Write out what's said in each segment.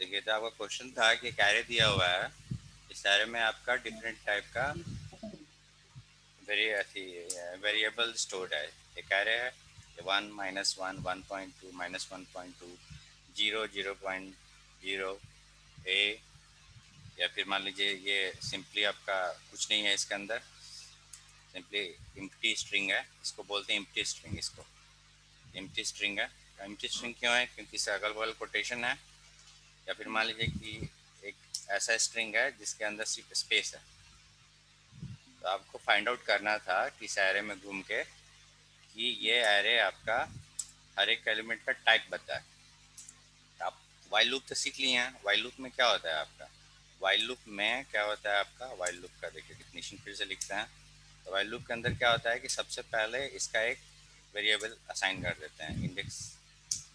देखिए, तो आपका क्वेश्चन था कि कैरे दिया हुआ है, इस कैरे में आपका डिफरेंट टाइप का वेरिएबल स्टोर्ड है। एक कैरे है 1 -1 1.2 -1.2 0 0.0 ए, या फिर मान लीजिए ये सिंपली आपका कुछ नहीं है, इसके अंदर सिंपली एम्प्टी स्ट्रिंग है, इसको बोलते हैं एम्प्टी स्ट्रिंग। इसको एम्प्टी स्ट्रिंग है। एम्प्टी स्ट्रिंग क्यों है? क्योंकि इससे अगल बगल कोटेशन है, या फिर मान लीजिए कि एक ऐसा स्ट्रिंग है जिसके अंदर सिर्फ स्पेस है। तो आपको फाइंड आउट करना था कि इस एरे में घूम के कि ये एरे आपका हर एक एलिमेंट का टाइप बताए। आप वाइल लूप तो सीख लिए हैं। वाइल लूप में क्या होता है आपका? वाइल लूप में क्या होता है आपका? वाइल लूप का देखिए डिफिनेशन फिर से लिखते हैं। तो वाइल लूप के अंदर क्या होता है कि सबसे पहले इसका एक वेरिएबल असाइन कर देते हैं, इंडेक्स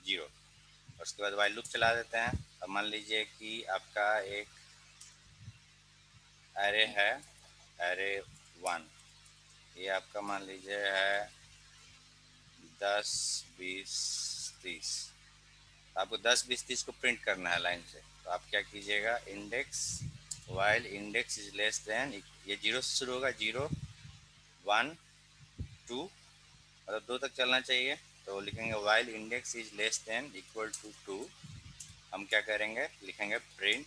0, और उसके बाद वाइल लूप चला देते हैं। अब मान लीजिए कि आपका एक एरे है, एरे 1, ये आपका मान लीजिए है 10 20 30। आपको 10 20 30 को प्रिंट करना है लाइन से। तो आप क्या कीजिएगा, index while index is less then, ये 0 से शुरू होगा, 0 1 2, मतलब 2 तक चलना चाहिए। तो लिखेंगे while index is less than equal to 2। हम क्या करेंगे, लिखेंगे प्रिंट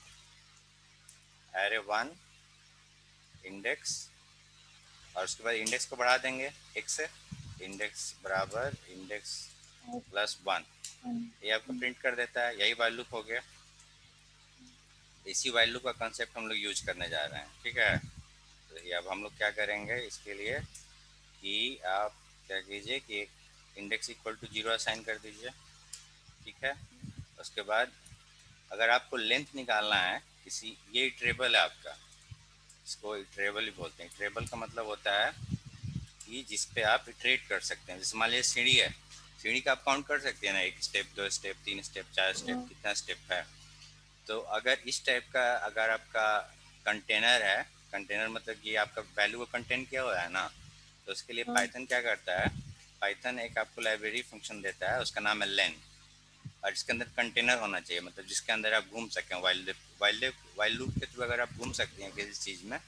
एरे 1 इंडेक्स, और उसके बाद इंडेक्स को बढ़ा देंगे 1 से, इंडेक्स बराबर इंडेक्स प्लस 1। ये आपको प्रिंट कर देता है। यही वाइल लूप हो गया। इसी वाइल लूप का कंसेप्ट हम लोग यूज करने जा रहे हैं, ठीक है। तो ये अब हम लोग क्या करेंगे इसके लिए कि आप क्या कीजिए कि इंडेक्स इक्वल टू 0 असाइन कर दीजिए, ठीक है। उसके बाद अगर आपको लेंथ निकालना है किसी, ये इटरेबल है आपका, इसको इटरेबल ही बोलते हैं। इटरेबल का मतलब होता है कि जिस पे आप इटरेट कर सकते हैं। जैसे मान लीजिए सीढ़ी है, सीढ़ी का आप काउंट कर सकते हैं ना, 1 स्टेप 2 स्टेप 3 स्टेप 4 स्टेप, कितना स्टेप है। तो अगर इस टाइप का अगर आपका कंटेनर है, कंटेनर मतलब कि आपका वैल्यू को कंटेन किया हुआ है ना, तो उसके लिए पाइथन क्या करता है, पाइथन एक आपको लाइब्रेरी फंक्शन देता है, उसका नाम है लेन, और इसके अंदर कंटेनर होना चाहिए, मतलब जिसके अंदर आप घूम सकें। वाइल लूप के थ्रू अगर आप घूम सकते हैं किसी चीज़ में,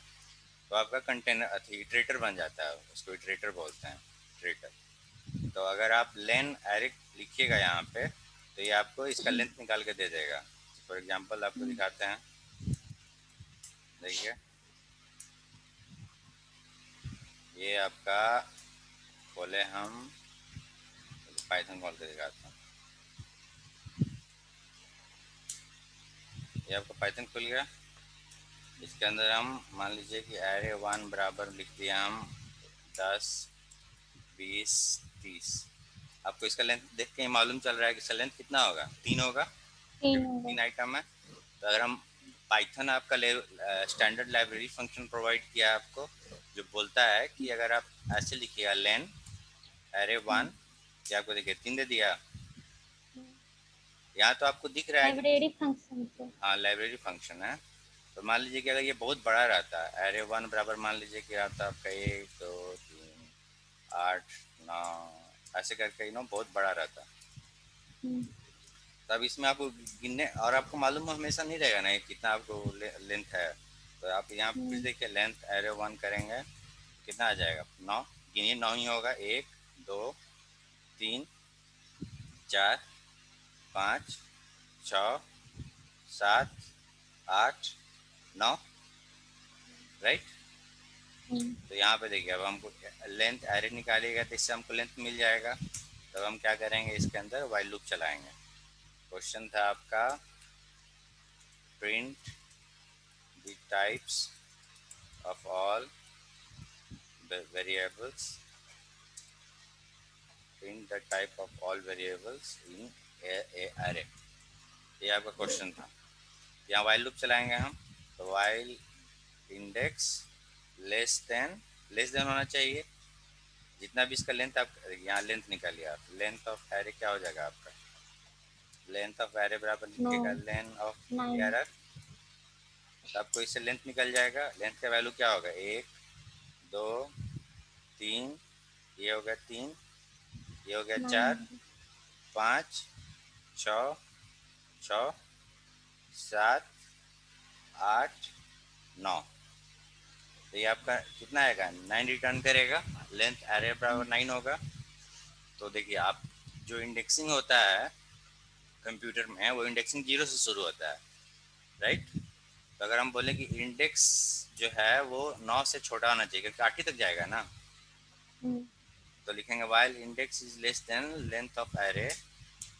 तो आपका कंटेनर इटरेटर बन जाता है, उसको इटरेटर बोलते हैं, इटरेटर। तो अगर आप लेन एरिक लिखिएगा यहाँ पे, तो ये आपको इसका लेंथ निकाल के दे देगा। फॉर एग्जांपल आपको दिखाते हैं, देखिए ये आपका खोले हम, पाइथन खोल के दिखाते हैं। ये आपका पाइथन खुल गया। इसके अंदर हम मान लीजिए कि एरे 1 बराबर लिख दिया हम 10 20 30। आपको इसका लेंथ देख के ही मालूम चल रहा है कि इसका लेंथ कितना होगा, 3 होगा, क्योंकि 3 आइटम है। तो अगर हम पाइथन आपका स्टैंडर्ड लाइब्रेरी फंक्शन प्रोवाइड किया आपको, जो बोलता है कि अगर आप ऐसे लिखिएगा लेन एरे 1, ये आपको देखिए 3 दे दिया। यहाँ तो आपको दिख रहा है कि लाइब्रेरी फंक्शन से। हाँ लाइब्रेरी फंक्शन है। तो मान लीजिए कि अगर ये बहुत बड़ा रहता है, एरे 1 बराबर मान लीजिए कि आता आपका 1 2 3 8 9, ऐसे करके बहुत बड़ा रहता। तब इसमें आपको गिनने, और आपको मालूम हमेशा नहीं रहेगा ना कितना आपको लेंथ है। तो आप यहाँ फिर देखिए लेंथ एरे 1 करेंगे, कितना आ जाएगा 9। गिनिए 9 ही होगा, 1 2 3 4 5 6 7 8 9, राइट। तो यहाँ पे देखिए अब हमको लेंथ एरे निकालिएगा, तो इससे हमको लेंथ मिल जाएगा। तब हम क्या करेंगे, इसके अंदर वाइल लूप चलाएंगे। क्वेश्चन था आपका print the types of all the variables, print the type of all variables in a array। ये आपका क्वेश्चन था। यहाँ वाइल लूप चलाएंगे हम। तो वाइल इंडेक्स लेस देन होना चाहिए जितना भी इसका लेंथ। आप यहाँ लेंथ निकालिए, आप लेंथ ऑफ एरे क्या हो जाएगा आपका, लेंथ ऑफ एरे बराबर लिखिएगा लेंथ ऑफ एरर। तो आपको इससे लेंथ निकल जाएगा। लेंथ का वैल्यू क्या होगा, 1 2 3, ये हो गया 3, ये हो गया 4 5 6 6 7, 8, 9, तो ये आपका कितना आएगा, 9 रिटर्न करेगा, लेंथ एरे बराबर 9 होगा। तो देखिए आप, जो इंडेक्सिंग होता है कंप्यूटर में, वो इंडेक्सिंग 0 से शुरू होता है, राइट। तो अगर हम बोले कि इंडेक्स जो है वो 9 से छोटा होना चाहिए, क्योंकि 8 ही तक जाएगा ना, तो लिखेंगे while index is less than length of array,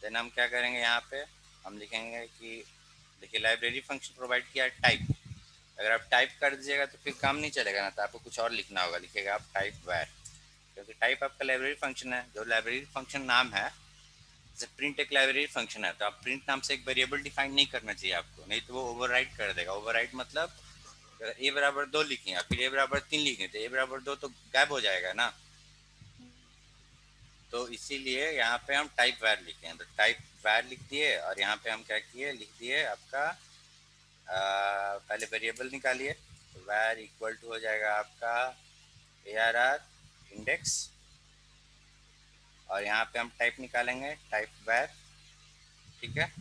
then हम क्या करेंगे यहाँ पे, हम लिखेंगे कि देखिए लाइब्रेरी फंक्शन प्रोवाइड किया है टाइप, अगर आप टाइप कर दीजिएगा तो फिर काम नहीं चलेगा ना, तो आपको कुछ और लिखना होगा, लिखेगा आप टाइप वैर, क्योंकि टाइप आपका लाइब्रेरी फंक्शन है, जो लाइब्रेरी फंक्शन नाम है, जैसे प्रिंट एक लाइब्रेरी फंक्शन है, तो आप प्रिंट नाम से एक वेरिएबल डिफाइन नहीं करना चाहिए आपको, नहीं तो वो ओवरराइट कर देगा। ओवरराइट मतलब अगर ए बराबर 2 लिखें फिर ए बराबर 3 लिखें तो ए बराबर 2 तो गायब हो जाएगा ना, तो इसीलिए यहाँ पे हम टाइप वैर लिखे हैं, तो टाइप वैर लिख दिए, और यहाँ पे हम क्या किए, लिख दिए आपका पहले वेरिएबल निकालिए, तो वैर इक्वल टू हो जाएगा आपका ARR इंडेक्स, और यहाँ पे हम टाइप निकालेंगे टाइप वैर, ठीक है।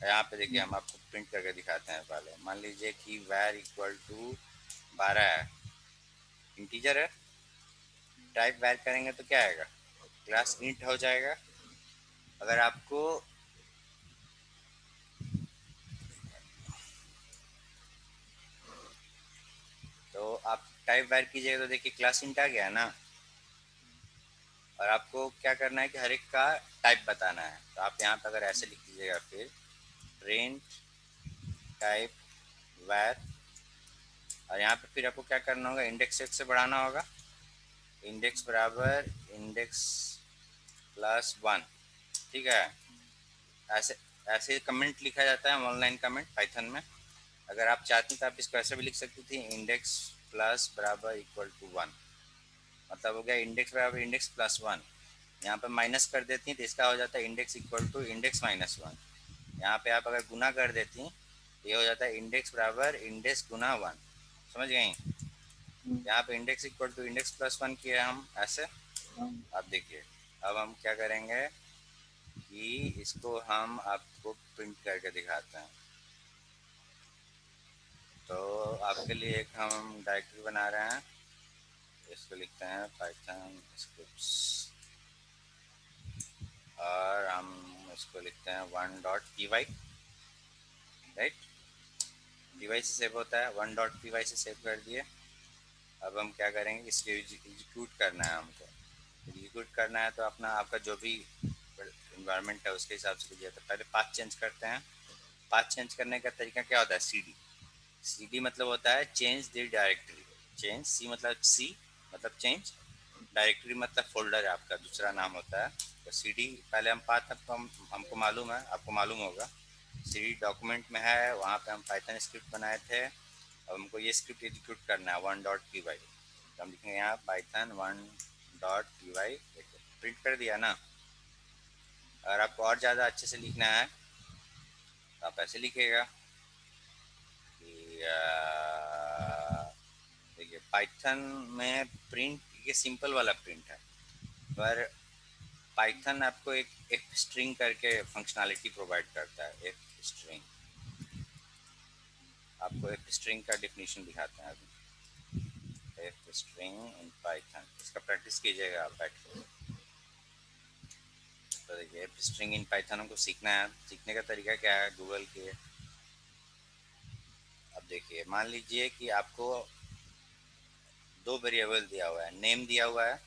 यहाँ पे देखिए हम आपको प्रिंट करके दिखाते हैं, पहले मान लीजिए कि वैर इक्वल टू 12 है, इंटीजर है, टाइप वैर करेंगे तो क्या आएगा, क्लास इंट हो जाएगा। अगर आपको तो आप टाइप वैर कीजिएगा तो देखिए क्लास इंट आ गया ना, और आपको क्या करना है कि हर एक का टाइप बताना है, तो आप यहाँ पे अगर ऐसे लिख दीजिएगा, फिर प्रिंट टाइप वैर, और यहाँ पे फिर आपको क्या करना होगा, इंडेक्स 1 से बढ़ाना होगा, इंडेक्स बराबर इंडेक्स प्लस 1, ठीक है। ऐसे ऐसे कमेंट लिखा जाता है ऑनलाइन कमेंट पाइथन में, अगर आप चाहती तो आप इसको ऐसे भी लिख सकती थी, इंडेक्स प्लस बराबर इक्वल टू 1, मतलब हो गया इंडेक्स बराबर इंडेक्स प्लस 1, यहाँ पे माइनस कर देती हैं तो इसका हो जाता है index equal to index minus 1, यहाँ पे आप अगर गुना कर देती तो ये हो जाता है इंडेक्स बराबर इंडेक्स गुना 1, समझ गई। यहाँ पे index equal to index plus 1 किए हम ऐसे। अब देखिए, अब हम क्या करेंगे कि इसको हम आपको प्रिंट करके दिखाते हैं, तो आपके लिए एक हम डायरेक्टरी बना रहे हैं, इसको लिखते हैं पाइथन स्क्रिप्ट्स, और हम इसको लिखते हैं 1.py, राइट, py से सेव होता है, 1.py से सेव कर दिए। अब हम क्या करेंगे, इसको एग्जीक्यूट करना है, हमको एग्जीक्यूट करना है, तो अपना आपका जो भी इन्वायरमेंट है उसके हिसाब से कीजिए। तो पहले पाथ चेंज करते हैं, पाथ चेंज करने का तरीका क्या होता है, CD, CD मतलब होता है चेंज द डायरेक्टरी, चेंज, सी मतलब सी मतलब चेंज, डायरेक्टरी मतलब फोल्डर है आपका, दूसरा नाम होता है। तो CD पहले हम पाथ, आपको हमको मालूम है, आपको मालूम होगा, CD डॉक्यूमेंट में है, वहाँ पे हम पाइथन स्क्रिप्ट बनाए थे, अब हमको ये स्क्रिप्ट एग्जीक्यूट करना है 1.py, तो हम लिखेंगे यहाँ पाइथन 1.py, प्रिंट कर दिया ना। अगर आपको और ज़्यादा अच्छे से लिखना है तो आप ऐसे लिखिएगा कि देखिए पाइथन में प्रिंट, ये सिंपल वाला प्रिंट है, पर पाइथन आपको एक एफ स्ट्रिंग करके फंक्शनैलिटी प्रोवाइड करता है, एफ स्ट्रिंग, आपको एफ स्ट्रिंग का डेफिनेशन दिखाते हैं अभी, एफ स्ट्रिंग इन पाइथन, इसका प्रैक्टिस कीजिएगा आप बैठ के। तो देखिए एफ स्ट्रिंग इन पाइथन हमको सीखना है, सीखने का तरीका क्या है, गूगल के, अब देखिए मान लीजिए कि आपको दो वेरिएबल दिया हुआ है, नेम दिया हुआ है,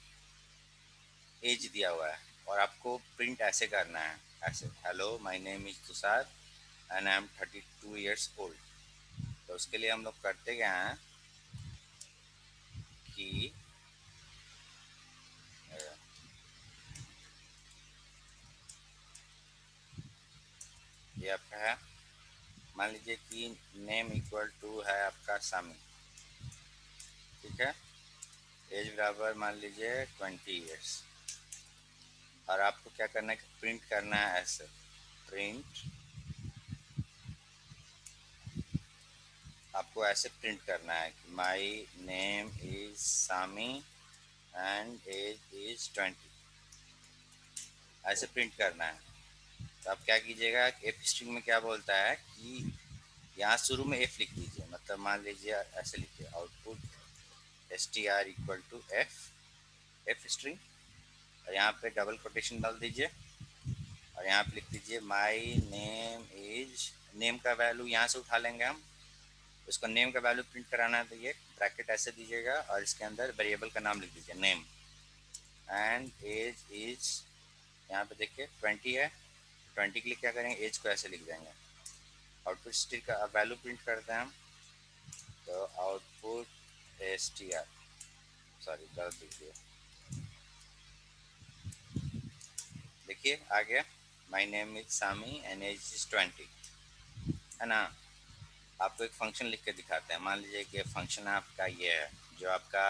एज दिया हुआ है, और आपको प्रिंट ऐसे करना है, ऐसे hello my name is Tushar and I am 32 years old। तो उसके लिए हम लोग करते क्या हैं कि ये आपका है, मान लीजिए कि नेम इक्वल टू है आपका सामी, ठीक है, एज बराबर मान लीजिए 20 years, और आपको क्या करना है कि प्रिंट करना है ऐसे, प्रिंट, आपको ऐसे प्रिंट करना है कि my name is Sami and age is 20, ऐसे प्रिंट करना है। तो आप क्या कीजिएगा, एफ स्ट्रिंग में क्या बोलता है कि यहाँ शुरू में एफ लिख दीजिए, मतलब मान लीजिए ऐसे लिखिए output str equal to f string, और यहाँ पे डबल कोटेशन डाल दीजिए और यहाँ पे लिख दीजिए माई नेम इज, नेम का वैल्यू यहाँ से उठा लेंगे हम, उसको नेम का वैल्यू प्रिंट कराना है तो ये ब्रैकेट ऐसे दीजिएगा और इसके अंदर वेरिएबल का नाम लिख दीजिए नेम, एंड एज इज, यहाँ पे देखिए 20 है, 20 के लिए क्या करेंगे, एज को ऐसे लिख देंगे। आउटपुट स्ट्रिंग का वैल्यू प्रिंट करते हैं हम, तो आउटपुट str, सॉरी गलत दीजिए, देखिए आ गया my name is Sami and age is 20, है ना। आपको एक फंक्शन लिख के दिखाते हैं, मान लीजिए कि फंक्शन आपका ये है, जो आपका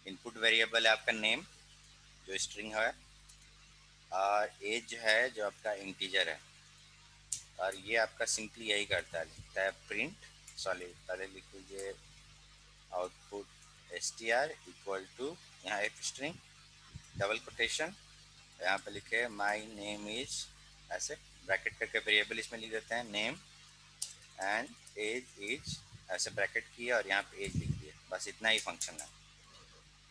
इनपुट वेरिएबल है आपका नेम जो स्ट्रिंग है, और एज जो है जो आपका इंटीजर है, और ये आपका सिंपली यही करता है, लिखता है प्रिंट, सॉरी पहले लिख लीजिए आउटपुट str इक्वल टू, यहाँ एफ स्ट्रिंग डबल कोटेशन, यहाँ पे लिखे माई नेम इज, ऐसे ब्रैकेट करके वेरिएबल इसमें लिख देते हैं नेम, एंड एज इज, ऐसे ब्रैकेट किए और यहाँ पे एज लिख दिए, बस इतना ही फंक्शन है।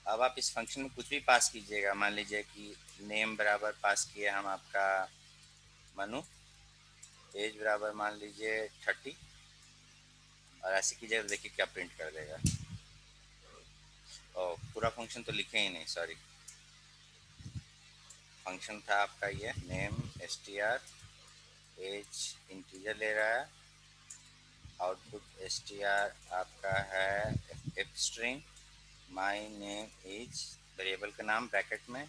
अब आप इस फंक्शन में कुछ भी पास कीजिएगा, मान लीजिए कि नेम बराबर पास किए हम आपका मनु, एज बराबर मान लीजिए 30, और ऐसे कीजिएगा तो देखिए क्या प्रिंट कर देगा। और पूरा फंक्शन तो लिखे ही नहीं, सॉरी, फंक्शन था आपका ये नेम str, एज इंटीजर ले रहा है, आउटपुट str आपका है f string, my name is variable का नाम ब्रैकेट में,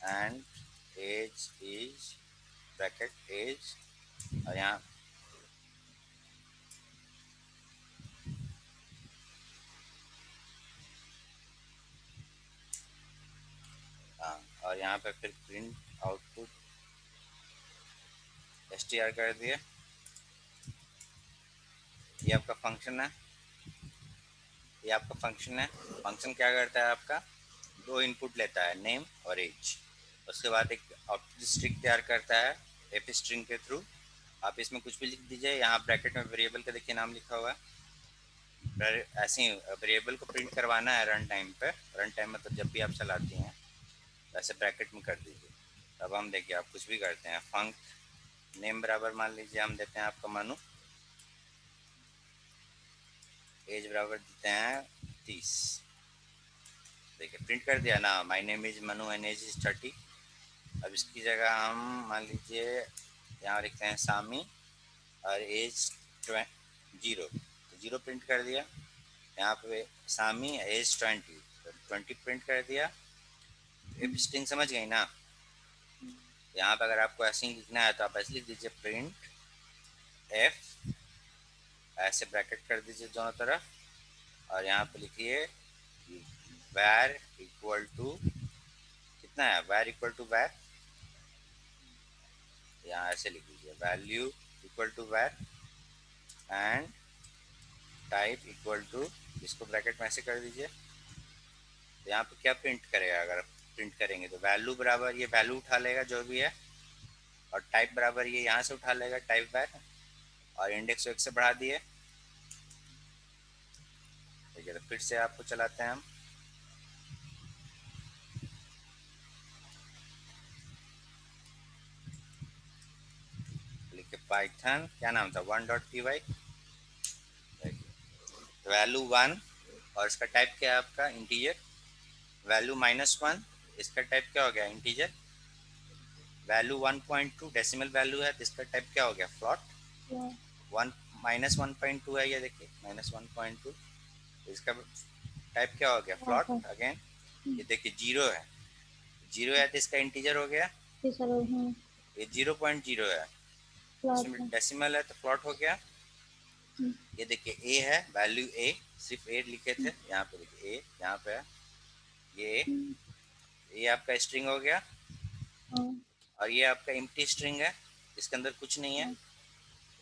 and age is bracket age, और यहाँ हाँ, और यहाँ पे फिर प्रिंट आउटपुट str कर दिए। ये आपका फंक्शन है, ये आपका फंक्शन है। फंक्शन क्या करता है आपका, दो इनपुट लेता है नेम और एज, उसके बाद एक आउटपुट स्ट्रिंग तैयार करता है एफ स्ट्रिंग के थ्रू। आप इसमें कुछ भी लिख दीजिए, यहाँ ब्रैकेट में वेरिएबल का देखिए नाम लिखा हुआ है, ऐसे ही वेरिएबल को प्रिंट करवाना है रन टाइम पे, रन टाइम मतलब जब भी आप चलाती हैं वैसे ब्रैकेट में कर दीजिए। अब हम देखिए आप कुछ भी करते हैं, फंक नेम बराबर मान लीजिए हम देते हैं आपका मनु, एज बराबर देते हैं 30, देखिए प्रिंट कर दिया ना, my name is Manu and age is 30। अब इसकी जगह हम मान लीजिए यहाँ लिखते हैं सामी और एज 0, तो 0 प्रिंट कर दिया। यहाँ पे सामी एज 20, तो 20 प्रिंट कर दिया। एफ स्ट्रिंग समझ गई ना। यहाँ पे अगर आपको ऐसे ही लिखना है तो आप ऐसे लिख दीजिए प्रिंट एफ, ऐसे ब्रैकेट कर दीजिए दोनों तरफ, और यहाँ पे लिखिए वैर इक्वल टू, कितना है वैर इक्वल टू वैर, यहाँ ऐसे लिख दीजिए वैल्यू इक्वल टू वैर, एंड टाइप इक्वल टू, इसको ब्रैकेट में ऐसे कर दीजिए। तो यहाँ पे क्या प्रिंट करेगा, अगर प्रिंट करेंगे तो वैल्यू बराबर ये वैल्यू उठा लेगा जो भी है, और टाइप बराबर ये यहाँ से उठा लेगा टाइप वैर, और इंडेक्स को 1 से बढ़ा दिए। ठीक है, तो फिर से आपको चलाते हैं हम, लिखे पाइथन, क्या नाम था 1.py, वैल्यू 1, और इसका टाइप क्या है आपका इंटीजर, वैल्यू -1, इसका टाइप क्या हो गया इंटीजर, वैल्यू 1.2 डेसिमल वैल्यू है तो इसका टाइप क्या हो गया फ्लॉट, 1 -1.2 है, ये देखिए -1.2, इसका टाइप क्या हो गया फ्लॉट अगेन। ये देखिए 0 है, 0 है तो इसका इंटीजर हो गया, ये 0.0 है, इसमें डेसिमल है तो फ्लॉट हो गया। ये देखिए ए है, वैल्यू ए, सिर्फ ए लिखे थे, यहाँ पे देखिए ए, यहाँ पे ये आपका स्ट्रिंग हो गया, और ये आपका एम्प्टी स्ट्रिंग है, इसके अंदर कुछ नहीं है।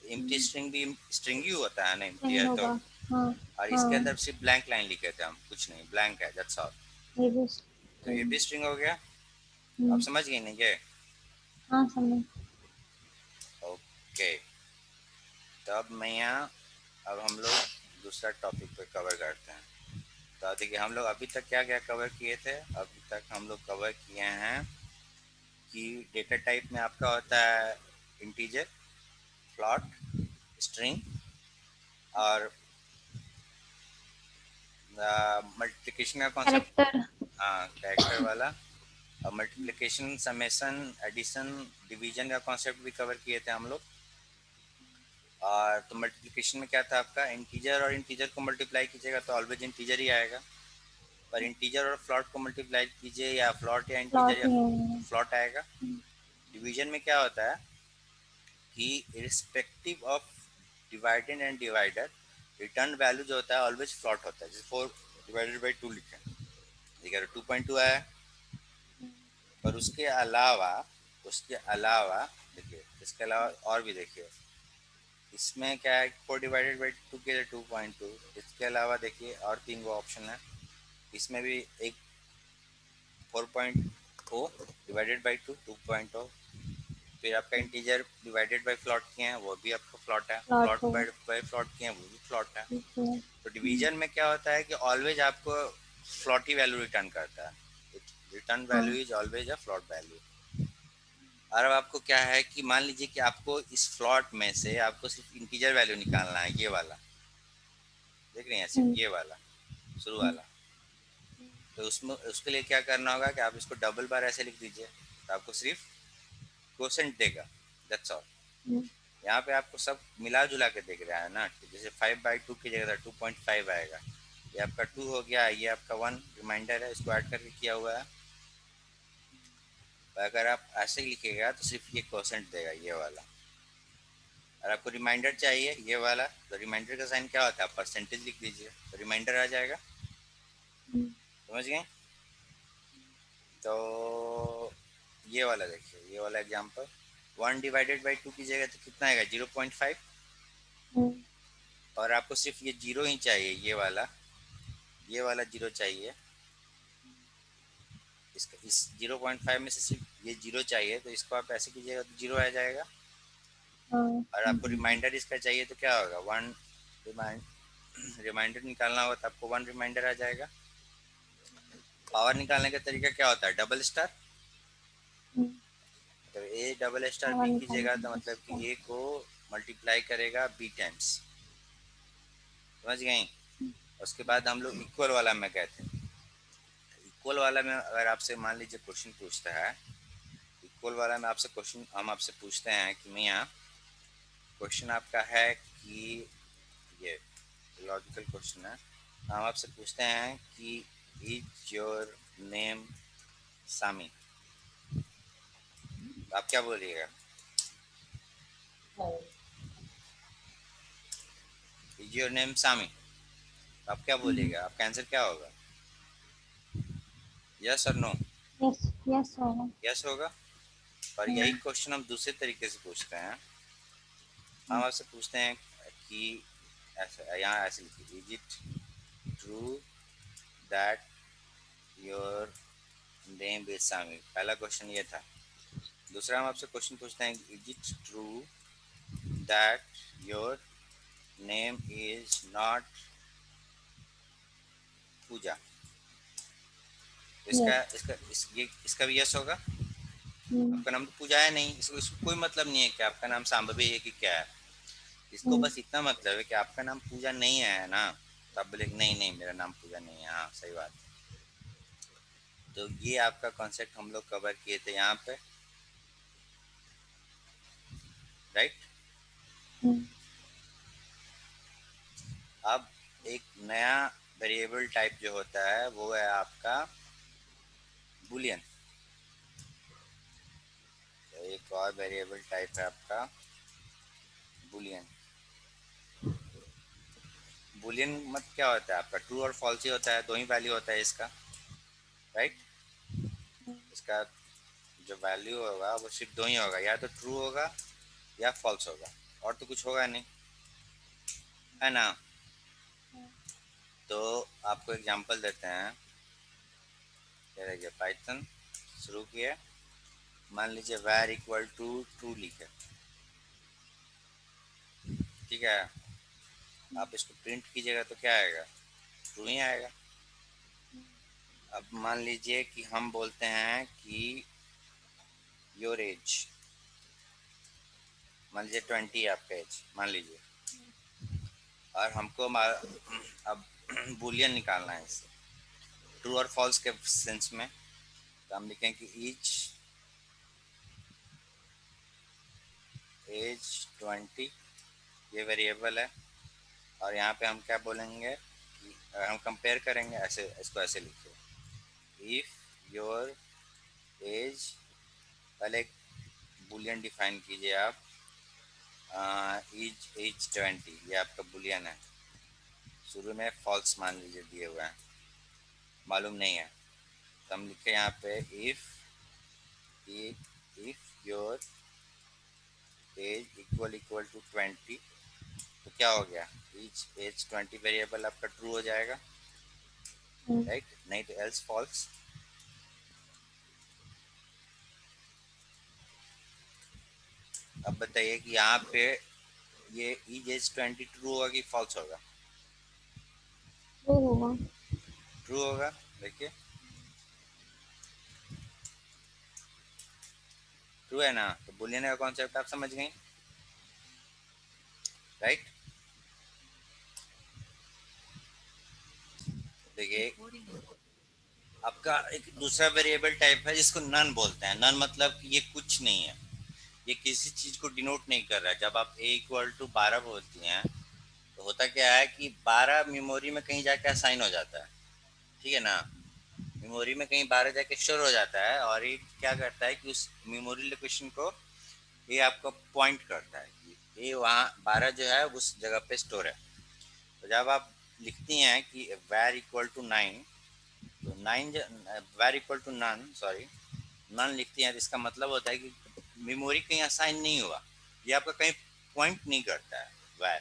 एम्प्टी स्ट्रिंग भी स्ट्रिंग ही होता है ना, एम्प्टी है तो। और इसके अंदर सिर्फ ब्लैंक लाइन लिखे थे हम, कुछ नहीं, ब्लैंक है, दैट्स ऑल। तो ये भी स्ट्रिंग हो गया, आप समझ गए ना ये। हाँ समझ। ओके, तो तो अब मैं यहाँ, अब हम लोग दूसरा टॉपिक पे कवर करते हैं। तो देखिए हम लोग अभी तक क्या क्या कवर किए थे। अभी तक हम लोग कवर किए हैं कि डेटा टाइप में आपका होता है इंटीजर, फ्लोट, स्ट्रिंग और मल्टीप्लिकेशन का कॉन्सेप्ट। कैरेक्टर। हाँ, कैरेक्टर वाला। और मल्टीप्लिकेशन, समेशन, एडिशन, डिवीजन का कॉन्सेप्ट भी कवर किए थे हम लोग। और तो मल्टीप्लिकेशन में क्या था आपका, इंटीजर और इंटीजर को मल्टीप्लाई कीजिएगा तो ऑलवेज इंटीजर ही आएगा। पर इंटीजर और फ्लॉट को मल्टीप्लाई कीजिए या फ्लॉट या इंटीजर प्लॉट या ही है। फ्लॉट आएगा। डिवीजन में क्या होता है कि irrespective of divided and divider, return value जो होता है ऑलवेज फ्लॉट होता है। जैसे 4/2 लिखे, ठीक है, 2.2 आया। पर उसके अलावा देखिए, इसके अलावा और भी देखिए, इसमें क्या है, 4/2 के 2.2। इसके अलावा देखिए और 3 वो ऑप्शन है। इसमें भी एक 4.0 डिवाइडेड बाई 2, 2.0। फिर आपका इंटीजर डिवाइडेड बाई फ्लॉट किए हैं, वो भी आपका फ्लॉट है। प्लॉट फ्लॉट हो। बाई फ्लॉट किए हैं, वो भी फ्लॉट है। ठीक है। तो डिवीजन में क्या होता है कि ऑलवेज आपको फ्लॉट ही वैल्यू रिटर्न करता है। रिटर्न वैल्यू हाँ। Is always a float value. और अब आपको क्या है कि मान लीजिए कि आपको इस फ्लॉट में से आपको सिर्फ इंटीजर वैल्यू निकालना है, ये वाला देख रहे हैं, सिर्फ ये वाला शुरू वाला। तो उसमें उसके लिए क्या करना होगा कि आप इसको डबल बार ऐसे लिख दीजिए, तो आपको सिर्फ क्वोशेंट देगा, दैट्स ऑल। यहाँ पे आपको सब मिला जुला के देख रहा है ना, कि जैसे 5/2 की जगह 2.5 आएगा। ये आपका 2 हो गया, ये आपका 1 रिमाइंडर है, इसको ऐड करके किया हुआ है। अगर आप ऐसे ही लिखिएगा तो सिर्फ ये क्वोशेंट देगा, ये वाला। और आपको रिमाइंडर चाहिए ये वाला, तो रिमाइंडर का साइन क्या होता है, आप परसेंटेज लिख दीजिए तो रिमाइंडर आ जाएगा। समझ गए। तो ये वाला देखिए, ये वाला एग्जांपल, 1/2 कीजिएगा तो कितना आएगा, 0.5। और आपको सिर्फ ये जीरो ही चाहिए, ये वाला जीरो चाहिए। इसका इस 0.5 में से सिर्फ ये जीरो चाहिए, तो इसको आप ऐसे कीजिएगा तो जीरो आ जाएगा। और आपको रिमाइंडर इसका चाहिए तो क्या होगा, 1 रिमाइंडर निकालना होगा तो आपको 1 रिमाइंडर आ जाएगा। पावर निकालने का तरीका क्या होता है, डबल स्टार। तो ए डबल स्टार बी कीजिएगा तो मतलब कि ए को मल्टीप्लाई करेगा बी टाइम्स। समझ गई। उसके बाद हम लोग इक्वल वाला में गए थे। इक्वल वाला में अगर आपसे मान लीजिए क्वेश्चन पूछता है, इक्वल वाला में आपसे क्वेश्चन हम आपसे पूछते हैं कि मियाँ, क्वेश्चन आपका है कि ये लॉजिकल क्वेश्चन है। हम आपसे पूछते हैं कि इज योर नेम सामी, तो आप क्या बोलिएगा, इज योर नेम सामी, तो आप क्या बोलिएगा, आपका आंसर क्या होगा, यस और नो। यस। यस होगा। यस होगा। और यही क्वेश्चन हम दूसरे तरीके से पूछते हैं। हम आपसे पूछते हैं कि ऐसा, यहाँ ऐसे लिखिए, is it true that your name is Sami. पहला क्वेश्चन ये था। दूसरा हम आपसे क्वेश्चन पूछते हैं, is it true that your name is not Pooja. इसका यस। इसका ये इसका भी यस होगा। आपका नाम तो पूजा है नहीं, इसको कोई मतलब नहीं है कि आपका नाम सांभवी है कि क्या है। इसको बस इतना मतलब है कि आपका नाम पूजा नहीं है ना, तो आप बोले नहीं नहीं मेरा नाम पूजा नहीं है, हाँ सही बात। तो ये आपका कॉन्सेप्ट हम लोग कवर किए थे यहाँ पे, राइट। अब एक नया वेरिएबल टाइप जो होता है वो है आपका बुलियन। तो एक और वेरिएबल टाइप है आपका बुलियन। बुलियन मत क्या होता है आपका, ट्रू और फॉल्स ही होता है, दो ही वैल्यू होता है इसका, राइट। इसका जो वैल्यू होगा वो सिर्फ दो ही होगा, या तो ट्रू होगा या फॉल्स होगा, और तो कुछ होगा नहीं, है ना। तो आपको एग्जांपल देते हैं। क्या रह गया, पाइथन शुरू किया, मान लीजिए var इक्वल टू ट्रू लिखे, ठीक क्या है, आप इसको प्रिंट कीजिएगा तो क्या आएगा, ट्रू ही आएगा। अब मान लीजिए कि हम बोलते हैं कि योर एज, मान लीजिए 20 आपका एज मान लीजिए, और हमको अब बुलियन निकालना है इससे, ट्रू और फॉल्स के सेंस में। तो हम लिखें कि ईच एज 20, ये वेरिएबल है, और यहाँ पे हम क्या बोलेंगे कि हम कंपेयर करेंगे, ऐसे इसको ऐसे लिखिए, इफ़ योर एज, पहले एक बुलियन डिफाइन कीजिए आप, एज एज 20, ये आपका बुलियन है, शुरू में फॉल्स मान लीजिए दिए हुए हैं, मालूम नहीं है, तो हम लिखे यहाँ पे if your age equal to 20, तो क्या हो गया, each एज 20 वेरिएबल आपका ट्रू हो जाएगा, राइट, नहीं तो एल्स फॉल्स। अब बताइए कि यहाँ पे ये each एज 20 ट्रू होगा कि फॉल्स होगा, ट्रू होगा। ट्रू होगा। देखिए ट्रू है ना, तो बुलियन का कॉन्सेप्ट आप समझ गए, राइट। देखिए आपका एक दूसरा वेरिएबल टाइप है जिसको नन बोलते हैं, नन मतलब कि ये कुछ नहीं है, ये किसी चीज को डिनोट नहीं कर रहा है। जब आप a इक्वल टू 12 बोलती हैं तो होता क्या है कि 12 मेमोरी में कहीं जाके असाइन हो जाता है, ठीक है ना, मेमोरी में कहीं 12 जाके स्टोर हो जाता है, और ये क्या करता है कि उस मेमोरी लोकेशन को ये आपको पॉइंट करता है कि ये वहाँ 12 जो है उस जगह पे स्टोर है। तो जब आप लिखती हैं कि वैर इक्वल टू 9, तो 9 var equal to none, sorry none लिखती हैं, तो इसका मतलब होता है कि मेमोरी कहीं असाइन नहीं हुआ, ये आपका कहीं पॉइंट नहीं करता है वैर,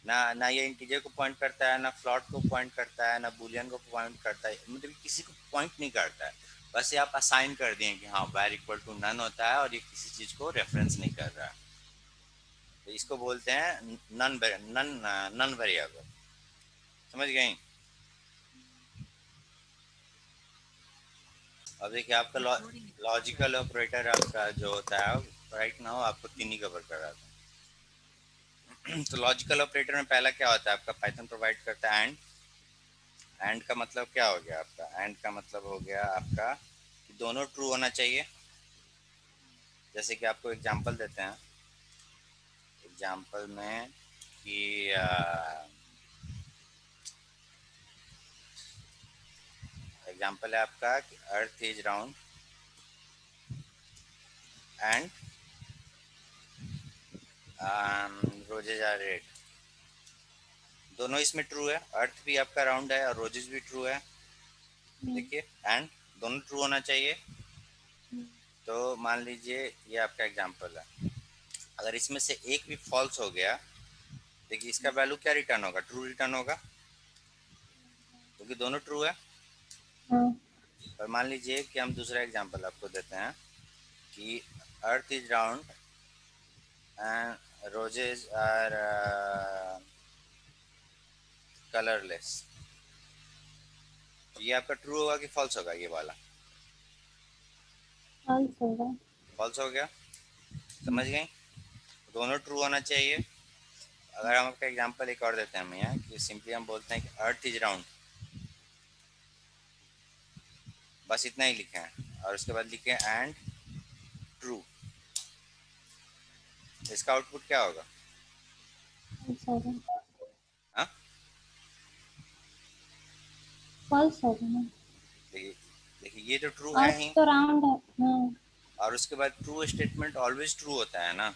ना ना ये इंटीजर को पॉइंट करता है, ना फ्लॉट को पॉइंट करता है, ना बुलियन को पॉइंट करता है, मतलब किसी को पॉइंट नहीं करता है। बस ये आप असाइन कर दिए कि हाँ वैर इक्वल टू नन होता है और ये किसी चीज को रेफरेंस नहीं कर रहा है, तो इसको बोलते हैं नन नन नन वेरिएबल। समझ गए। अब देखिए आपका लॉजिकल ऑपरेटर आपका जो होता है राइट नाउ आपको तीन ही कवर कर रहा था। तो लॉजिकल ऑपरेटर में पहला क्या होता है आपका, पाइथन प्रोवाइड करता है एंड। एंड का मतलब क्या हो गया आपका, एंड का मतलब हो गया आपका कि दोनों ट्रू होना चाहिए। जैसे कि आपको एग्जांपल देते हैं, एग्जांपल में कि एग्जांपल है आपका कि earth is round and roses are red, दोनों इसमें ट्रू है, अर्थ भी आपका राउंड है और रोजेज भी ट्रू है। देखिए एंड दोनों ट्रू होना चाहिए। तो मान लीजिए ये आपका एग्जांपल है, अगर इसमें से एक भी फॉल्स हो गया, देखिए इसका वैल्यू क्या रिटर्न होगा, ट्रू रिटर्न होगा, क्योंकि दोनों ट्रू है। और मान लीजिए कि हम दूसरा एग्जांपल आपको देते हैं कि earth is round and roses are colourless, तो ये आपका ट्रू होगा कि फॉल्स होगा, ये वाला फॉल्स होगा। फॉल्स हो गया। समझ गए, दोनों ट्रू होना चाहिए। अगर हम आपका एग्जांपल एक और देते हैं हम यहाँ कि सिंपली हम बोलते हैं कि अर्थ इज राउंड, बस इतना ही लिखे हैं, और उसके बाद लिखे एंड ट्रू, इसका आउटपुट क्या होगा, फॉल्स होगा। हाँ फॉल्स होगा ना। देखिए, देखिए ये तो ट्रू है अर्थ ही, तो राउंड है। हाँ। और उसके बाद ट्रू स्टेटमेंट ऑलवेज ट्रू होता है ना,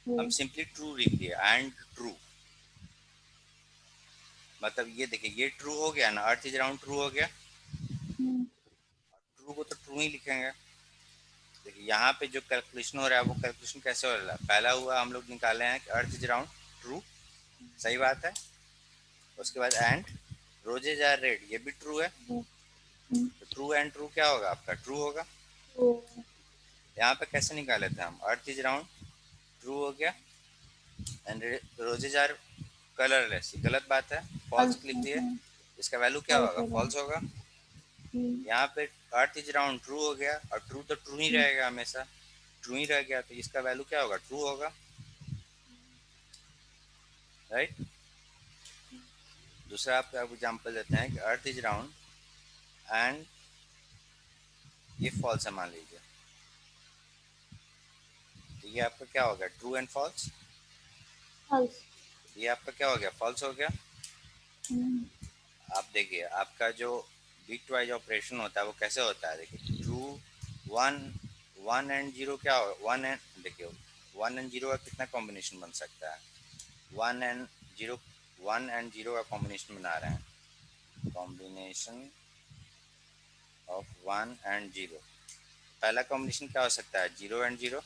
हम सिंपली ट्रू लिख दिए एंड ट्रू, मतलब ये देखिए ये ट्रू हो गया ना, अर्थ इज राउंड ट्रू हो गया, ट्रू को तो ट्रू ही लिखेंगे। देखिए यहाँ पे जो कैलकुलेशन हो रहा है वो कैलकुलेशन कैसे हो रहा है, पहला हुआ हम लोग निकाले हैं कि अर्थ इज राउंड ट्रू, सही बात है, उसके बाद एंड रोजेज आर रेड, ये भी ट्रू है, तो ट्रू एंड ट्रू क्या होगा आपका, ट्रू होगा। यहाँ पे कैसे निकाले थे हम, अर्थ इज राउंड ट्रू हो गया, एंड रोजेज आर कलरलेस, गलत बात है, फॉल्स फॉल्स लिख है। दिए। हाँ, इसका वैल्यू क्या फॉल्स होगा? होगा। फॉल्स होगा। हम्म, यहाँ पे अर्थ इज राउंड ट्रू हो गया, और ट्रू तो ट्रू ही हम्म, रहेगा हमेशा, ट्रू ही रह गया, तो इसका वैल्यू क्या होगा? ट्रू होगा, राइट। दूसरा आपको एग्जाम्पल देते हैं कि अर्थ इज राउंड एंड ये फॉल्स है मान लीजिए, तो ये आपका क्या हो गया? True and false. फॉल्स। ये आपका क्या हो गया? फॉल्स हो गया। हम्म, आप देखिए आपका जो बिट वाइज ऑपरेशन होता है वो कैसे होता है, देखिए true one, one and zero क्या हो, वन एंड, देखिए वन एंड जीरो का कितना कॉम्बिनेशन बन सकता है? One and zero, one and zero का कॉम्बिनेशन बना रहे हैं, combination of one and zero. पहला कॉम्बिनेशन क्या हो सकता है? जीरो एंड जीरो,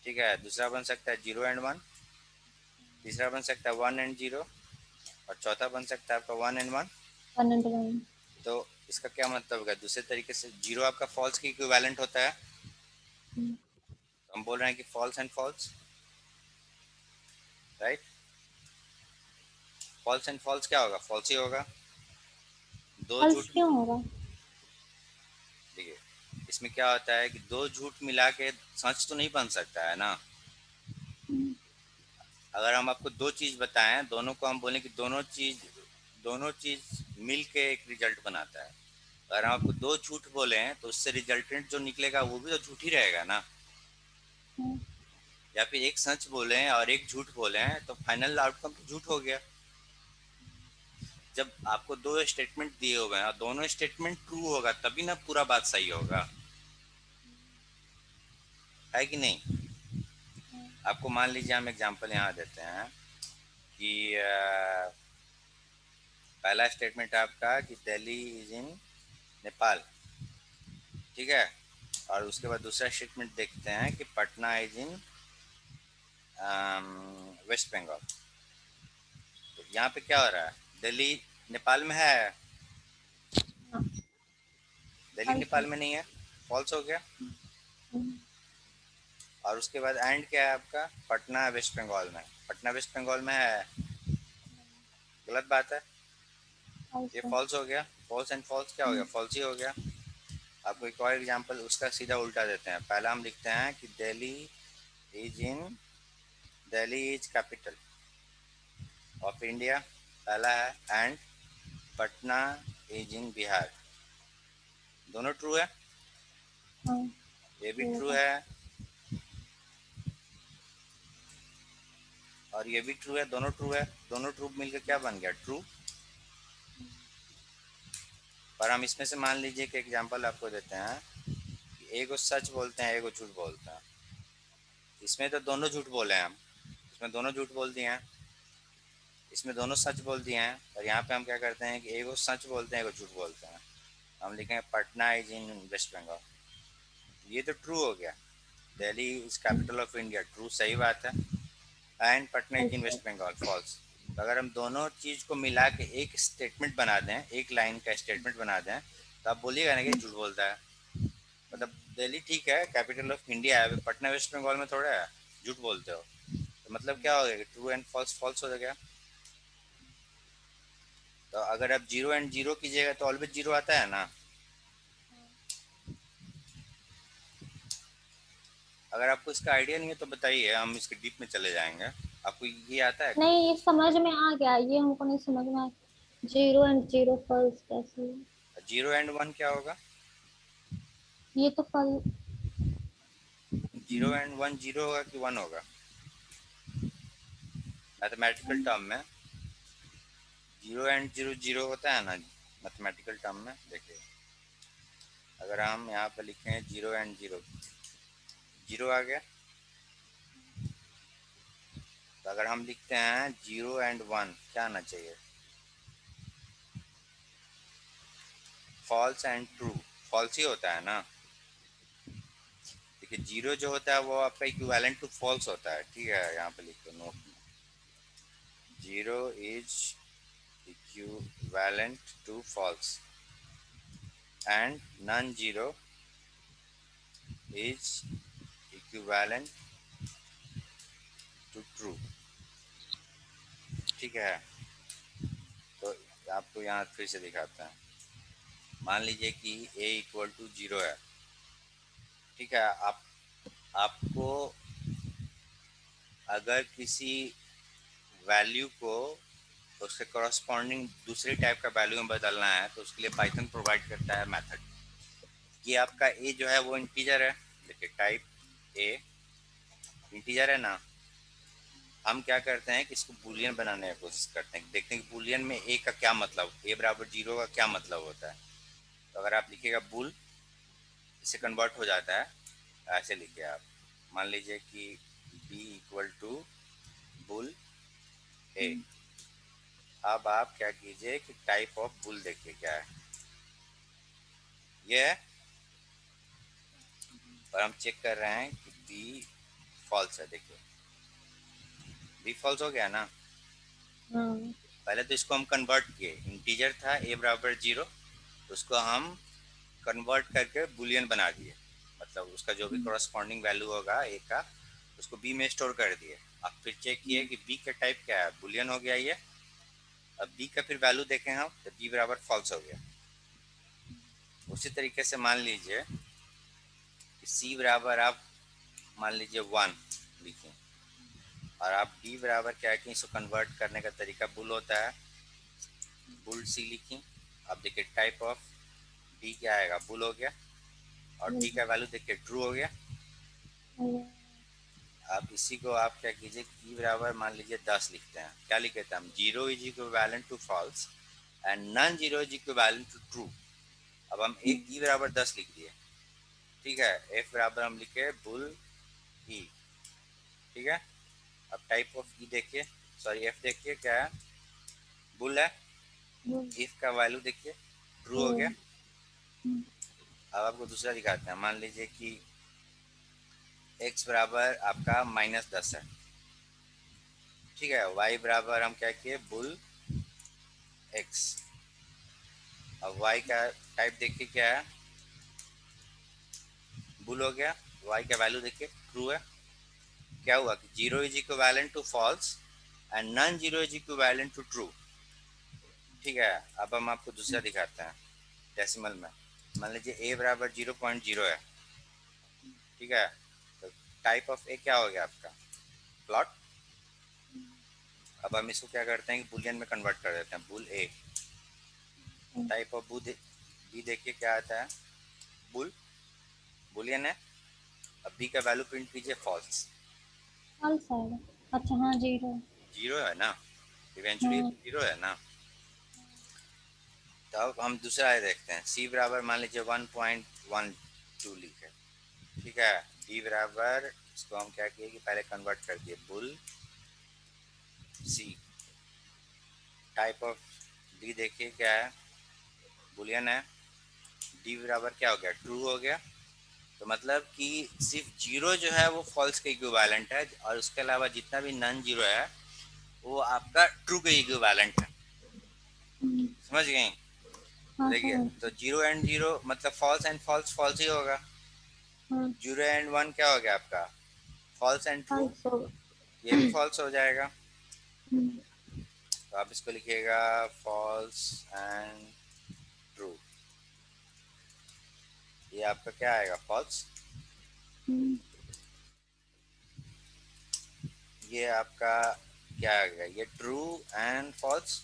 ठीक है। दूसरा बन सकता है जीरो एंड वन, तीसरा बन सकता है वन एंड जीरो, और चौथा बन सकता है आपका वन एंड वन। 101। तो इसका क्या मतलब होगा? दूसरे तरीके से जीरो आपका फॉल्स की इक्विवेलेंट होता है, हम्म, तो हम बोल रहे हैं कि false and false, right. False and false क्या होगा? फॉल्स ही होगा। दो फॉल्स झूठ, क्यों होगा? देखिए इसमें क्या होता है कि दो झूठ मिला के सच तो नहीं बन सकता है ना। हम्म, अगर हम आपको दो चीज बताएं, दोनों को हम बोलें कि दोनों चीज मिल के एक रिजल्ट बनाता है, अगर हम आपको दो झूठ बोले हैं तो उससे रिजल्टेंट जो निकलेगा वो भी तो झूठ ही रहेगा ना। हम्म, या फिर एक सच बोले हैं और एक झूठ बोले हैं तो फाइनल आउटकम तो झूठ हो गया। जब आपको दो स्टेटमेंट दिए हुए हैं और दोनों स्टेटमेंट ट्रू होगा तभी ना पूरा बात सही होगा, है कि नहीं। हम्म, आपको मान लीजिए हम एग्जांपल यहाँ देते हैं कि पहला स्टेटमेंट आपका कि दिल्ली इज इन नेपाल, ठीक है। और उसके बाद दूसरा स्टेटमेंट देखते हैं कि पटना इज इन वेस्ट बंगाल। तो यहाँ पे क्या हो रहा है? दिल्ली नेपाल में है, हाँ, दिल्ली फॉल्स है। नेपाल में नहीं है, फॉल्स हो गया। हम्म, और उसके बाद एंड क्या है आपका? पटना वेस्ट बंगाल में, पटना वेस्ट बंगाल में है, गलत बात है, फॉल्स ये है। फॉल्स हो गया। फॉल्स एंड फॉल्स क्या हो गया? हम्म, फॉल्स ही हो गया। आपको एक और एग्जांपल उसका सीधा उल्टा देते हैं। पहला हम लिखते हैं कि is in Delhi is capital of India, पहला है, एंड पटना इज इन बिहार। दोनों ट्रू है, हाँ, ये भी ये ट्रू होगा। है और ये भी ट्रू है, दोनों ट्रू है। दोनों ट्रू मिलकर क्या बन गया? ट्रू। पर हम इसमें से मान लीजिए कि एग्जांपल आपको देते हैं कि एगो सच बोलते हैं एगो झूठ बोलते हैं। इसमें तो दोनों झूठ बोले हैं हम, इसमें दोनों झूठ बोल दिए हैं, इसमें दोनों सच बोल दिए हैं, और यहाँ पे हम क्या करते हैं कि एगो सच बोलते हैं एगो झूठ बोलते हैं। हम लिखेंगे पटना इज इन वेस्ट बंगाल, ये तो ट्रू हो गया। Delhi is capital of India, true, सही बात है। And Patna is in false है। वेस्ट बंगाल, फॉल्स। तो अगर हम दोनों चीज को मिला के एक स्टेटमेंट बना दें, एक लाइन का स्टेटमेंट बना दें, तो आप बोलिएगा ना कि हम्म, झूठ बोलता है। मतलब दिल्ली ठीक है, कैपिटल ऑफ इंडिया है, पटना वेस्ट बंगाल में थोड़ा है, झूठ बोलते हो। तो मतलब क्या हो गया? ट्रू एंड फॉल्स फॉल्स हो गया। तो अगर आप जीरो एंड जीरो कीजिएगा तो ऑलवेज जीरो आता है ना। अगर आपको इसका आइडिया नहीं है तो बताइए, हम इसके डीप में चले जाएंगे। आपको ये आता है? नहीं, ये समझ में आ गया, ये हमको नहीं समझ में आया। 0 and 0 फॉल्स कैसे है? जीरो एंड वन क्या होगा? ये तो फल। जीरो एंड वन जीरो होगा कि वन होगा? मैथमेटिकल टर्म में जीरो एंड जीरो जीरो होता है ना, मैथमेटिकल टर्म में देखिए। अगर हम यहाँ पे लिखें जीरो एंड जीरो, जीरो आ गया। तो अगर हम लिखते हैं जीरो एंड वन, क्या आना चाहिए? फॉल्स एंड ट्रू, फॉल्स ही होता है ना। देखिए जीरो जो होता है वो आपका इक्विवेलेंट टू फॉल्स होता है, ठीक है। यहाँ पे लिखते नोट में, zero is equivalent to false and non zero is equivalent true. ठीक है, तो आपको यहाँ फिर से दिखाते हैं। मान लीजिए कि a इक्वल टू 0 है। ठीक है, आपको अगर किसी वैल्यू को उसके करस्पॉन्डिंग दूसरे टाइप का वैल्यू में बदलना है तो उसके लिए पाइथन प्रोवाइड करता है मेथड। ये आपका a जो है वो इंटीजर है, देखिए टाइप a इंटीजर है ना। हम क्या करते हैं कि इसको बूलियन बनाने की कोशिश करते हैं, देखते हैं कि बूलियन में a का क्या मतलब, a बराबर 0 का क्या मतलब होता है। तो अगर आप लिखिएगा बुल, इससे कन्वर्ट हो जाता है, ऐसे लिखिए आप। मान लीजिए कि b equal to bool a। अब आप क्या कीजिए कि टाइप ऑफ बुल देखिए क्या है, ये है। और हम चेक कर रहे हैं कि बी फॉल्स है, देखिए बी फॉल्स हो गया ना। हाँ। पहले तो इसको हम कन्वर्ट किए, इंटीजर था a बराबर 0, तो उसको हम कन्वर्ट करके बुलियन बना दिए, मतलब उसका जो भी कॉरस्पॉन्डिंग वैल्यू होगा a का उसको b में स्टोर कर दिए। अब फिर चेक किए कि b का टाइप क्या है, बुलियन हो गया ये। अब b का फिर वैल्यू देखें हम तो b बराबर फॉल्स हो गया। उसी तरीके से मान लीजिए कि c बराबर आप मान लीजिए 1 लिखें, और आप d बराबर क्या है कि इसको कन्वर्ट करने का तरीका बुल होता है, बुल सी लिखी। अब देखिए टाइप ऑफ d क्या आएगा, बुल हो गया, और d का वैल्यू देखिए ट्रू हो गया। अब इसी को आप क्या कीजिए, e बराबर मान लीजिए 10 लिखते हैं। क्या लिखे थे हम, 0 is equivalent to false and non 0 is equivalent to true. अब हम एक e बराबर 10 लिख दिए। ठीक है, f बराबर हम लिखे बुल e। ठीक है, अब टाइप ऑफ e देखिए, सॉरी f देखिए क्या है, बुल है। if का वैल्यू देखिए ट्रू हो गया। अब आपको दूसरा दिखाते हैं, मान लीजिए कि x बराबर आपका -10 है। ठीक है, y बराबर हम क्या किए, बुल x। अब y का टाइप देखिए क्या है, बुल हो गया। y का वैल्यू देखिए ट्रू है। क्या हुआ कि 0 is equivalent to false and non 0 is equivalent to true. ठीक है, अब हम आपको दूसरा दिखाते हैं डेसिमल में। मान लीजिए a बराबर 0.0 है। ठीक है, तो टाइप ऑफ a क्या हो गया आपका, प्लॉट। अब हम इसको क्या करते हैं कि बुलियन में कन्वर्ट कर देते हैं, bull a। Type of b देखिए क्या आता है, बुल, बुलियन है। अब b का वैल्यू प्रिंट कीजिए फॉल्स। फॉल्स आएगा। अच्छा हाँ, 0। जीरो है ना, इवेंचुअली हाँ। जीरो है ना। तो अब हम दूसरा देखते हैं, c बराबर मान लीजिए 1.12 लिखे। ठीक है, d बराबर इसको हम क्या किए कि पहले कन्वर्ट कर दिए, bull c। Type of d देखिए क्या है, बुलियन है। d बराबर क्या हो गया, ट्रू हो गया। तो मतलब कि सिर्फ जीरो जो है वो फॉल्स के इक्विवेलेंट है, और उसके अलावा जितना भी नॉन जीरो है वो आपका ट्रू के इक्विवेलेंट है। समझ गए। तो हाँ देखिए, समझ। तो जीरो एंड जीरो मतलब फॉल्स एंड फॉल्स फॉल्स ही होगा। हाँ। जीरो एंड वन क्या हो गया आपका, फॉल्स एंड ट्रू, फॉल्स होगा। ये भी फॉल्स हो जाएगा। हम्म। तो आप इसको लिखिएगा फॉल्स एंड ट्रू, ये आपका क्या आएगा, फॉल्स। ये आपका क्या आएगा, ये ट्रू एंड फॉल्स।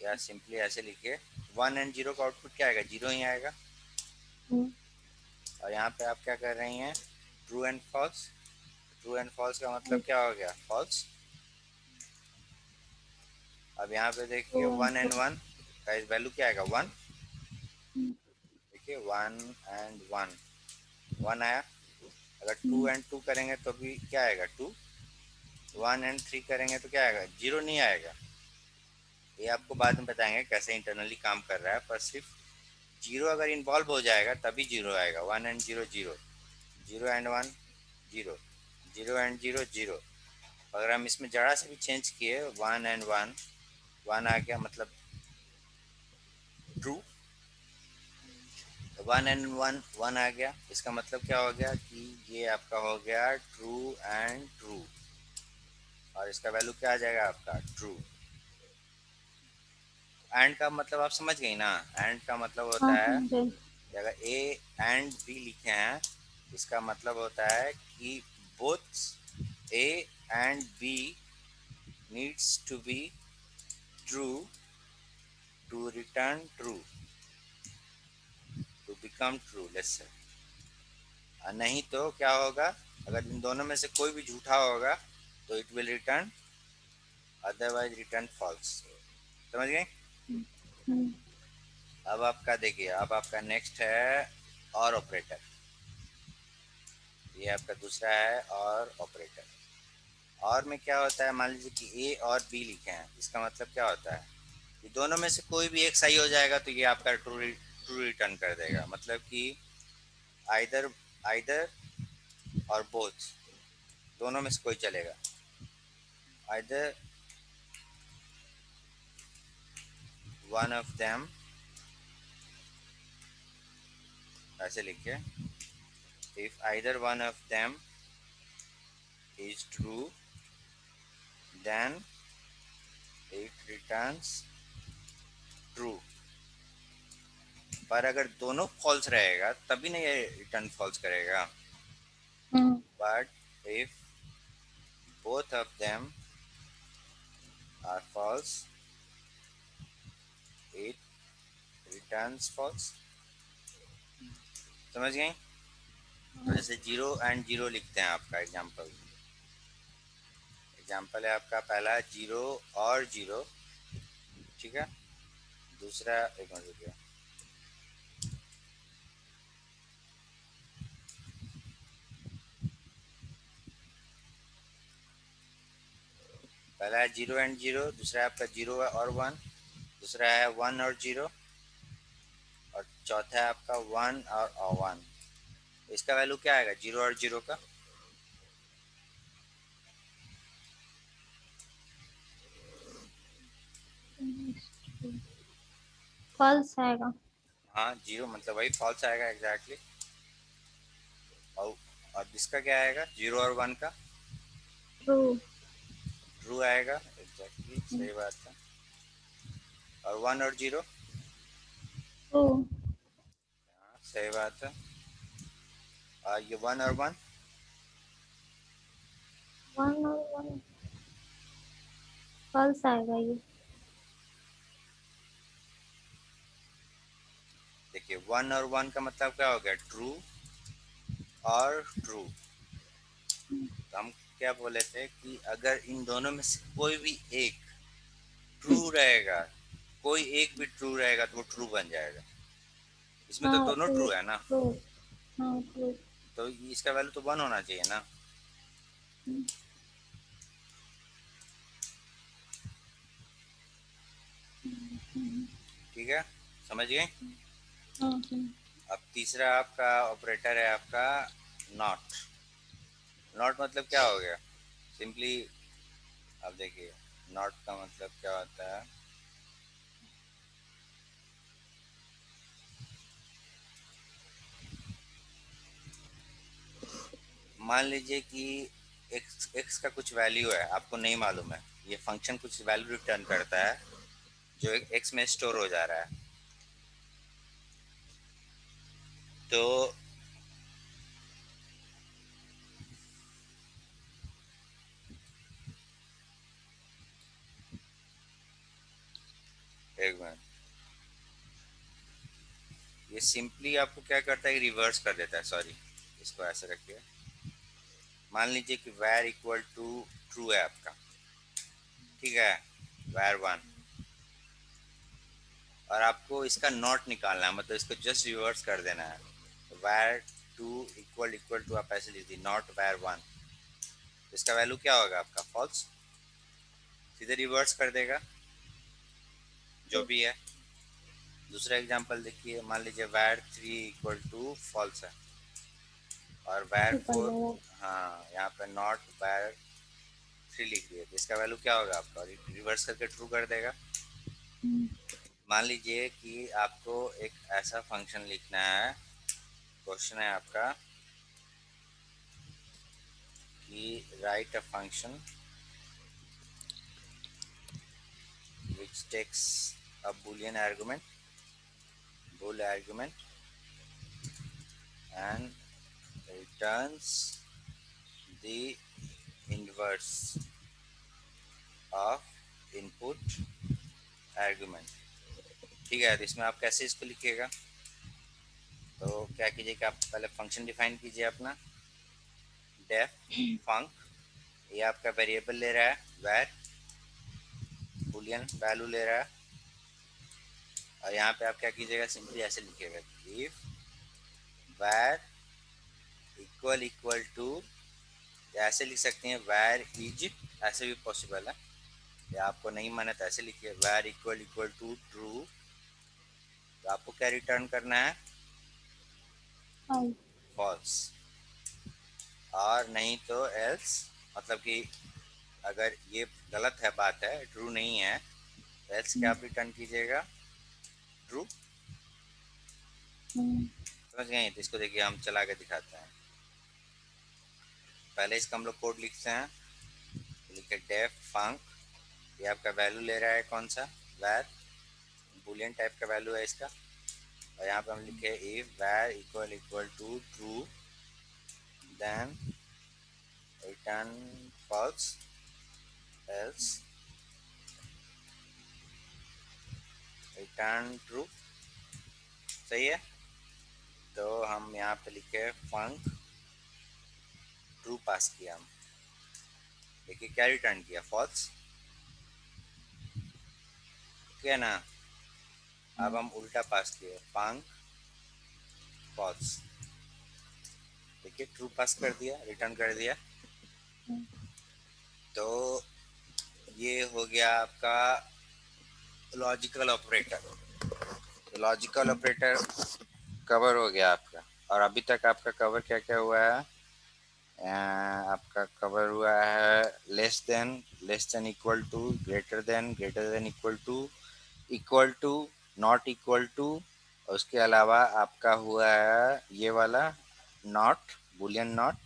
या सिंपली ऐसे लिखिए, वन एंड जीरो का आउटपुट क्या आएगा, जीरो ही आएगा। और यहाँ पे आप क्या कर रही हैं, true and false. True and false का मतलब क्या हो गया, फॉल्स। अब यहाँ पे देखिए true and one and false. One का वैल्यू क्या आएगा, वन। देखिए वन एंड वन, वन आया। अगर टू एंड टू करेंगे तो भी क्या आएगा, टू। वन एंड थ्री करेंगे तो क्या आएगा, जीरो नहीं आएगा। ये आपको बाद में बताएंगे कैसे इंटरनली काम कर रहा है, पर सिर्फ जीरो अगर इन्वॉल्व हो जाएगा तभी जीरो आएगा। One and zero zero, zero and one zero, zero and zero zero. अगर हम इसमें जरा से भी चेंज किए, वन एंड वन, वन आ गया मतलब true. One and one one आ गया, इसका मतलब क्या हो गया कि ये आपका हो गया ट्रू एंड ट्रू, और इसका वैल्यू क्या आ जाएगा आपका ट्रू। एंड का मतलब आप समझ गई ना, एंड का मतलब हाँ होता है समझे। कि अगर ए एंड बी लिखे हैं, इसका मतलब होता है कि both A and B needs to be true to return true, to become true let's say. नहीं तो क्या होगा, अगर इन दोनों में से कोई भी झूठा होगा तो it will return, otherwise return false. समझ गए? हम्म। अब आपका देखिए, अब आपका नेक्स्ट है और ऑपरेटर। ये आपका दूसरा है और ऑपरेटर। और में क्या होता है, मान लीजिए कि ए और बी लिखे हैं, इसका मतलब क्या होता है कि दोनों में से कोई भी एक सही हो जाएगा तो ये आपका ट्रू रिटर्न कर देगा, मतलब कि आइदर आइदर और बोथ, दोनों में से कोई चलेगा। आइदर वन ऑफ देम, ऐसे लिखिए, if either one of them is true then it returns true. पर अगर दोनों फॉल्स रहेगा तभी ना ये रिटर्न फॉल्स करेगा। Hmm. But if both of them are false, it returns false। समझ गए? तो जैसे जीरो एंड जीरो लिखते हैं, आपका एग्जांपल, एग्जांपल है आपका पहला जीरो और जीरो, ठीक है। दूसरा, एक मिनट रुकिए, पहला है जीरो एंड जीरो, दूसरा है आपका जीरो और वन, दूसरा है वन और जीरो, और चौथा है आपका वन और वन। इसका वैल्यू क्या आएगा जीरो और जीरो का? फॉल्स आएगा। हाँ, जीरो मतलब वही फॉल्स आएगा एग्जैक्टली। और और इसका क्या आएगा जीरो और वन का? ट्रू। ट्रू आएगा, एग्जैक्टली सही बात है। और वन और जीरो? ट्रू। हाँ, सही बात है। और ये वन और वन? वन और वन फॉल्स आएगा ये। देखिए वन और वन का मतलब क्या हो गया, ट्रू और ट्रू। तो हम क्या बोले थे कि अगर इन दोनों में से कोई भी एक ट्रू रहेगा, कोई एक भी ट्रू रहेगा तो वो ट्रू बन जाएगा। इसमें तो हाँ दोनों तो ये ट्रू है ना, ट्रू। हाँ ट्रू। तो इसका वैल्यू तो वन होना चाहिए ना। ठीक है, समझ गए? हाँ। अब तीसरा आपका ऑपरेटर है आपका नॉट। नॉट मतलब क्या हो गया, सिंपली अब देखिए, नॉट का मतलब क्या होता है, मान लीजिए कि एक्स का कुछ वैल्यू है, आपको नहीं मालूम है, ये फंक्शन कुछ वैल्यू रिटर्न करता है जो एक्स में स्टोर हो जा रहा है। तो एक मिनट, ये सिंपली आपको क्या करता है, रिवर्स कर देता है, सॉरी, इसको ऐसे रखिए। मान लीजिए कि वैर इक्वल टू ट्रू है आपका, ठीक है, वैर वन, और आपको इसका नॉट निकालना है, मतलब इसको जस्ट रिवर्स कर देना है। वैर टू इक्वल इक्वल टू आप ऐसे लिख दी, नॉट वैर वन, इसका वैल्यू क्या होगा आपका फॉल्स, सीधे रिवर्स कर देगा जो भी है। दूसरा एग्जांपल देखिए, मान लीजिए वैर थ्री इक्वल टू फॉल्स है, और वैर ट्रू कर फोर, देगा। हाँ यहाँ पे नॉट वैर थ्री लिख दिए, तो इसका वैल्यू क्या होगा आपका, रिवर्स करके ट्रू कर देगा। मान लीजिए कि आपको एक ऐसा फंक्शन लिखना है, क्वेश्चन है आपका कि write a function which takes a boolean argument, bool argument, and returns the inverse of input argument। ठीक है, तो इसमें आप कैसे इसको लिखिएगा? तो क्या कीजिए कि आप पहले फंक्शन डिफाइन कीजिए अपना, डेफ फंक, ये आपका वेरिएबल ले रहा है, वैर बूलियन वैल्यू ले रहा है, और यहाँ पे आप क्या कीजिएगा, सिंपली ऐसे लिखिएगा, if var equal equal to, ऐसे लिख सकते हैं वैर इज, ऐसे भी पॉसिबल है, या आपको नहीं माने तो ऐसे लिखिए वैर इक्वल इक्वल टू ट्रू। तो आपको क्या रिटर्न करना है? फॉल्स। और नहीं तो एल्स, मतलब कि अगर ये गलत है, बात है, ट्रू नहीं है, तो एल्स क्या आप रिटर्न कीजिएगा? ट्रू। समझ गए? तो इसको देखिए, हम चला के दिखाते हैं। पहले इसका हम लोग कोड लिखते हैं, लिखे डेफ फंक, ये आपका वैल्यू ले रहा है कौन सा? वैर, बुलियन टाइप का वैल्यू है इसका, और यहाँ पे हम लिखे if var equal equal to true, then return false, else return true. सही है? तो हम यहाँ पे लिखे फंक ट्रू पास किया हम, देखिए क्या रिटर्न किया? फॉल्स। क्या ना, अब हम उल्टा पास किए, फंक फॉल्स, देखिए ट्रू पास कर दिया, रिटर्न कर दिया। तो ये हो गया आपका लॉजिकल ऑपरेटर। तो लॉजिकल ऑपरेटर कवर हो गया आपका। और अभी तक आपका कवर क्या क्या हुआ है? आपका कवर हुआ है less than equal to, greater than equal to, not equal to, और उसके अलावा आपका हुआ है ये वाला नॉट, बुलियन नॉट,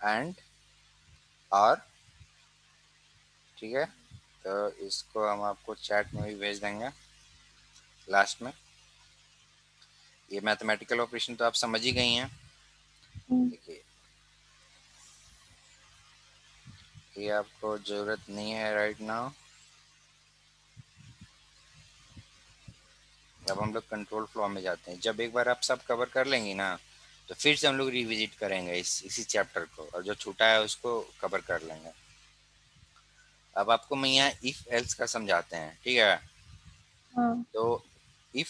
एंड, और। ठीक है, तो इसको हम आपको चैट में भी भेज देंगे लास्ट में। ये मैथमेटिकल ऑपरेशन तो आप समझ ही गई हैं। देखिए, ये आपको ज़रूरत नहीं है राइट नाउ। अब हम लोग कंट्रोल फ्लो में जाते हैं। जब एक बार आप सब कवर कर लेंगी ना, तो फिर से हम लोग रिविजिट करेंगे इसी चैप्टर को, और जो छूटा है उसको कवर कर लेंगे। अब आपको मैं यहाँ इफ एल्स का समझाते हैं, ठीक है? तो इफ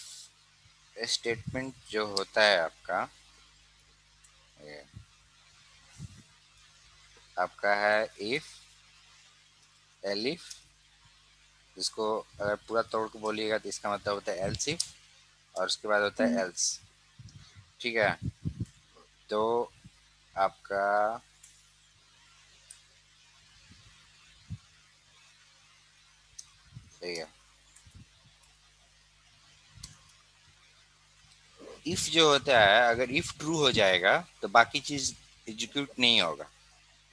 स्टेटमेंट जो होता है आपका, ये आपका है इफ एलिफ, जिसको अगर पूरा तोड़ के बोलिएगा तो इसका मतलब होता है एल्स इफ, और उसके बाद होता है एल्स। ठीक है, तो आपका सही है। इफ जो होता है, अगर इफ ट्रू हो जाएगा तो बाकी चीज एग्जीक्यूट नहीं होगा।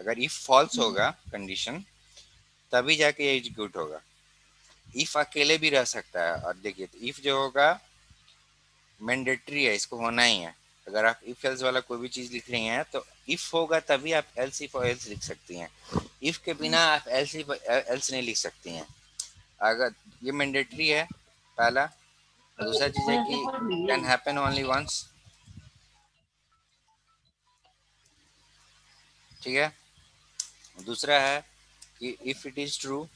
अगर इफ फॉल्स होगा कंडीशन, तभी जाके ये एग्जीक्यूट होगा। इफ अकेले भी रह सकता है। और देखिए, तो इफ जो होगा मैंडेटरी है, इसको होना ही है। अगर आप इफ एल्स वाला कोई भी चीज लिख रही हैं तो इफ होगा तभी आप एल्स इफ और एल्स लिख सकती हैं। इफ के बिना आप एल्स इफ एल्स नहीं लिख सकती हैं। अगर ये मैंडेटरी है पहला, और दूसरा चीज है कि कैन हैपन ओनली वंस। ठीक है, दूसरा है कि इफ इट इज ट्रू,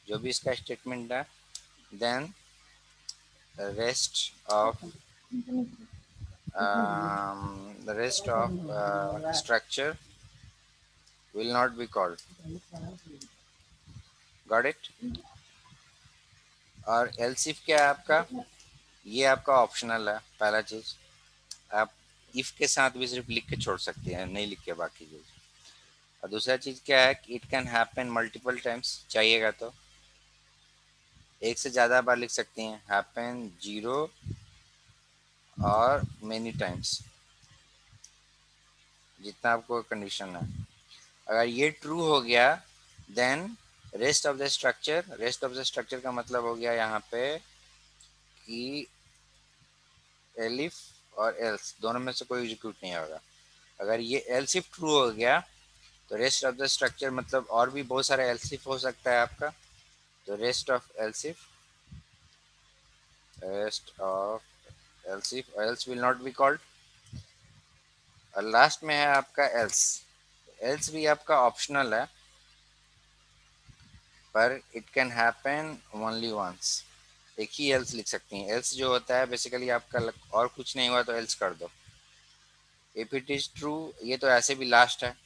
जो भी इसका स्टेटमेंट है, then rest of the rest of structure will not be called। Got it? और एल्सिफ क्या है आपका? ये आपका ऑप्शनल है। पहला चीज, आप इफ के साथ भी सिर्फ लिख के छोड़ सकते हैं, नहीं लिख के बाकी चीज। और दूसरा चीज क्या है कि it can happen multiple times, चाहिएगा तो। एक से ज़्यादा बार लिख सकती हैं, हैपन 0 और मेनी टाइम्स, जितना आपको कंडीशन है। अगर ये ट्रू हो गया then rest of the structure का मतलब हो गया यहाँ पे कि एलिफ और एल्स दोनों में से कोई एग्जीक्यूट नहीं होगा। अगर ये एल्स इफ ट्रू हो गया तो रेस्ट ऑफ द स्ट्रक्चर मतलब और भी बहुत सारे एल्स इफ हो सकता है आपका, तो rest of else will not be called. और लास्ट में है आपका एल्स। एल्स भी आपका ऑप्शनल है, पर it can happen only once. एक ही एल्स लिख सकती हैं। एल्स जो होता है बेसिकली आपका और कुछ नहीं हुआ तो एल्स कर दो। इफ इट इज ट्रू, ये तो ऐसे भी लास्ट है,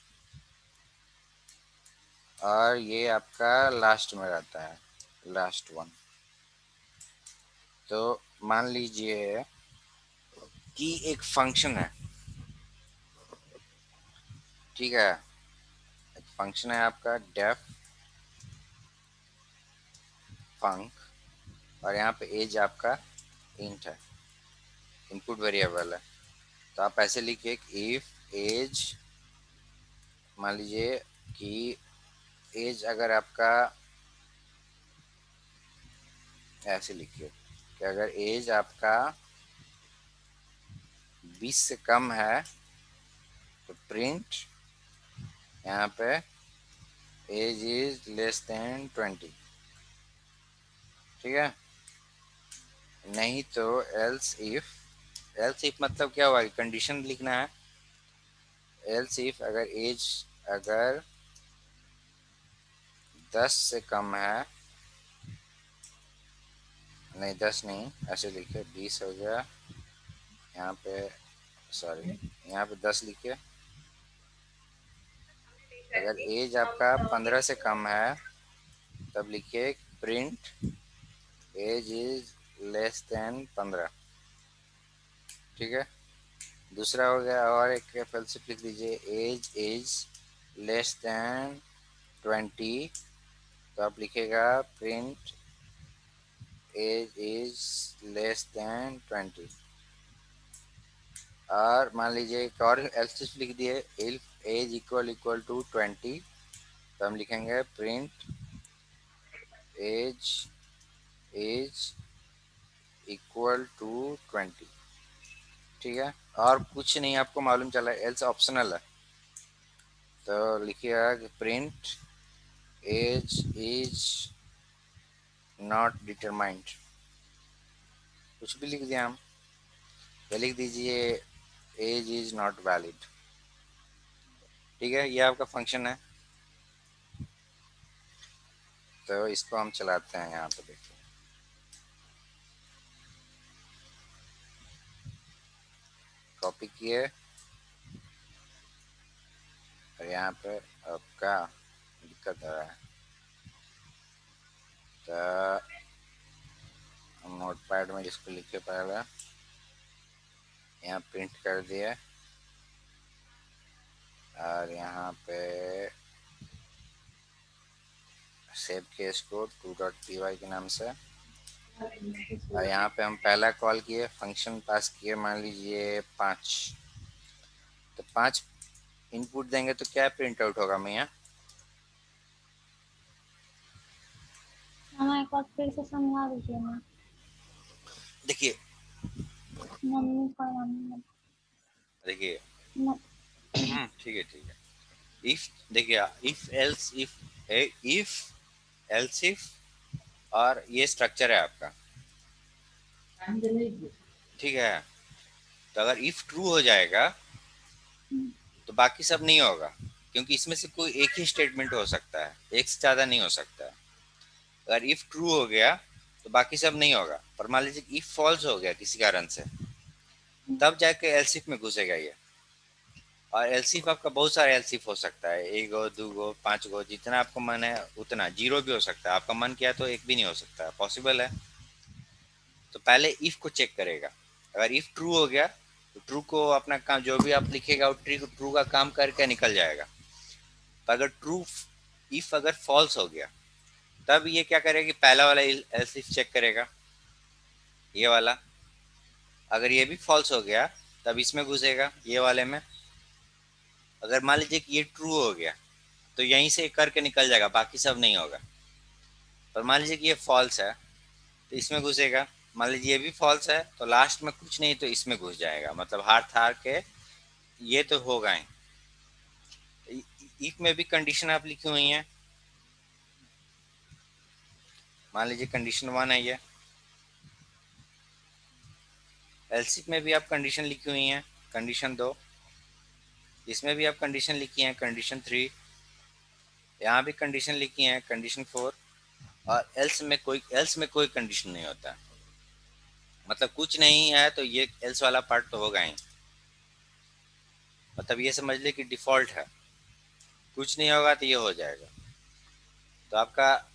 और ये आपका लास्ट में रहता है, लास्ट वन। तो मान लीजिए कि एक फंक्शन है, ठीक है, एक फंक्शन है आपका डेफ फंक, और यहाँ पे एज आपका इंट है, इनपुट वेरिएबल है। तो आप ऐसे लिखिए इफ एज, मान लीजिए कि एज अगर आपका, ऐसे लिखिए कि अगर एज आपका 20 से कम है तो प्रिंट यहाँ पे एज इज लेस देन 20, ठीक है। नहीं तो एल्स इफ मतलब क्या हुआ, कंडीशन लिखना है। एल्स इफ अगर 10 से कम है, नहीं 10 नहीं, ऐसे लिखे 20 हो गया यहाँ पे, सॉरी यहाँ पे 10 लिखिए। अगर एज आपका 15 से कम है तब लिखिए print age is less than 15, ठीक है। दूसरा हो गया, और एक फेल्सिफ लिख दीजिए, एज इज लेस देन 20, तो आप लिखेगा print age is less than 20। और मान लीजिए एक और एल्सिफ लिख दिए, if age equal equal to 20, तो हम लिखेंगे print age is equal to 20, ठीक है। और कुछ नहीं आपको मालूम चला, एल्स ऑप्शनल है, तो लिखिएगा कि print age is not determined, कुछ भी लिख दिया हम, या लिख दीजिए एज इज नॉट वैलिड, ठीक है। ये आपका फंक्शन है। तो इसको हम चलाते हैं, यहाँ पे देखिए कॉपी किए, और यहाँ पे आपका दिक्कत आ रहा है, तो नोट पैड में इसको लिखे पहले, यहाँ प्रिंट कर दिया, और यहाँ पे सेव किए इसको 2.py के नाम से। और यहाँ पे हम पहला कॉल किए, फंक्शन पास किए, मान लीजिए 5, तो 5 इनपुट देंगे तो क्या प्रिंट आउट होगा मैया? मामा एक बार फिर से समझा दीजिए ना। देखिए मम्मी को मम्मी देखिए म- ठीक है ठीक है। इफ देखिए, इफ एल्स इफ और ये स्ट्रक्चर है आपका, ठीक है। तो अगर इफ ट्रू हो जाएगा तो बाकी सब नहीं होगा, क्योंकि इसमें से कोई एक ही स्टेटमेंट हो सकता है, एक से ज्यादा नहीं हो सकता है। अगर इफ ट्रू हो गया तो बाकी सब नहीं होगा, पर मान लीजिए इफ फॉल्स हो गया किसी कारण से, तब जाके एल्सिफ में घुसेगा ये। और एलसीफ आपका बहुत सारा एलसीफ हो सकता है, एक गो, दो गो, पांच गो, जितना आपको मन है उतना। जीरो भी हो सकता है, आपका मन किया तो एक भी नहीं हो सकता, पॉसिबल है। तो पहले इफ को चेक करेगा। अगर इफ ट्रू हो गया तो ट्रू को अपना काम जो भी आप लिखेगा वो ट्रू का काम करके निकल जाएगा। तो अगर ट्रू, इफ अगर फॉल्स हो गया तब ये क्या करेगा कि पहला वाला एल्स इफ चेक करेगा, ये वाला। अगर ये भी फॉल्स हो गया तब इसमें घुसेगा, ये वाले में। अगर मान लीजिए कि ये ट्रू हो गया तो यहीं से करके निकल जाएगा, बाकी सब नहीं होगा। पर मान लीजिए कि ये फॉल्स है तो इसमें घुसेगा। मान लीजिए ये भी फॉल्स है तो लास्ट में कुछ नहीं तो इसमें घुस जाएगा, मतलब हार के ये तो होगा ही। इफ में भी कंडीशन आप लिखी हुई है। मान लीजिए कंडीशन 1 है ये। एल्सिफ में भी आप कंडीशन लिखी हुई है, कंडीशन 2। इसमें भी आप कंडीशन लिखी है, कंडीशन 3। यहाँ भी कंडीशन लिखी है, कंडीशन 4। और एल्स में कोई कंडीशन नहीं होता, मतलब कुछ नहीं है तो ये एल्स वाला पार्ट तो होगा ही। मतलब ये समझ ले कि डिफॉल्ट है, कुछ नहीं होगा तो ये हो जाएगा। तो आपका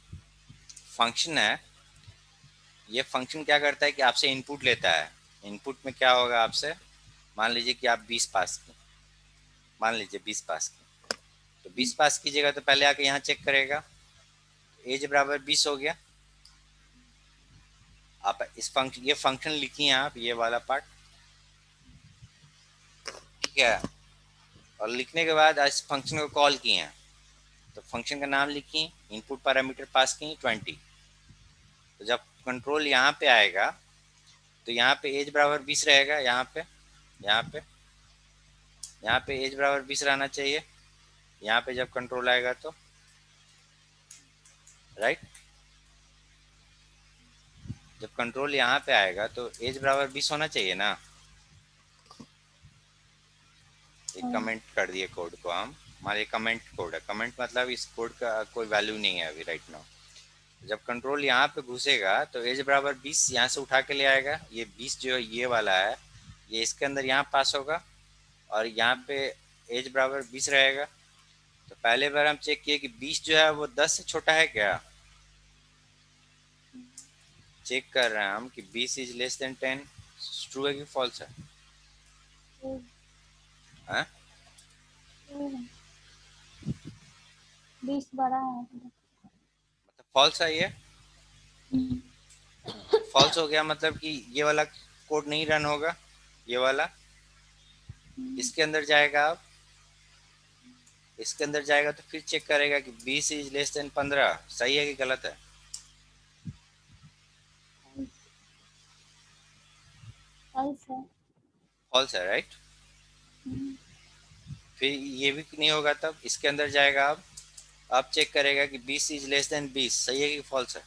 फंक्शन है, ये फंक्शन क्या करता है कि आपसे इनपुट लेता है। इनपुट में क्या होगा आपसे, मान लीजिए कि आप 20 पास की, मान लीजिए 20 पास की, तो 20 पास कीजिएगा तो पहले आके यहाँ चेक करेगा, एज बराबर 20 हो गया। आप इस फंक्शन, ये फंक्शन लिखिए आप, ये वाला पार्ट, ठीक है। और लिखने के बाद इस फंक्शन को कॉल किए हैं, तो फंक्शन का नाम लिखिए, इनपुट पैरामीटर पास किए 20। तो जब कंट्रोल यहाँ पे आएगा तो यहाँ पे एज बराबर 20 रहेगा, यहाँ पे यहाँ पे एज बराबर 20 रहना चाहिए। यहाँ पे जब कंट्रोल आएगा तो राइट, जब कंट्रोल यहाँ पे आएगा तो एज बराबर 20 होना चाहिए ना। एक हाँ। कमेंट कर दिए कोड को हम, हमारे कमेंट कोड है, कमेंट मतलब इस कोड का कोई वैल्यू नहीं है अभी राइट नाउ। जब कंट्रोल यहाँ पे घुसेगा तो एज बराबर 20 यहाँ से उठा के ले आएगा, ये 20 जो ये वाला है ये इसके अंदर यहाँ पास होगा, और यहाँ पे एज बराबर 20 रहेगा। तो पहले बार हम चेक किए कि 20 जो है वो 10 से छोटा है क्या, चेक कर रहे हैं हम कि 20 इज लेस देन 10, ट्रू है कि फॉल्स है। ट्रू। हाँ? ट्रू है। 20 बड़ा है मतलब। मतलब फॉल्स है ये। हम्म। फॉल्स हो गया मतलब कि ये वाला कोड नहीं रन होगा, ये वाला। इसके अंदर जाएगा आप, इसके अंदर जाएगा तो फिर चेक करेगा कि 20 इज लेस देन 15 सही है कि गलत है। फॉल्स है। फॉल्स है राइट। हम्म। फिर ये भी नहीं होगा तब इसके अंदर जाएगा आप चेक करेगा कि 20 इज लेस देन 20 सही है कि फॉल्स है।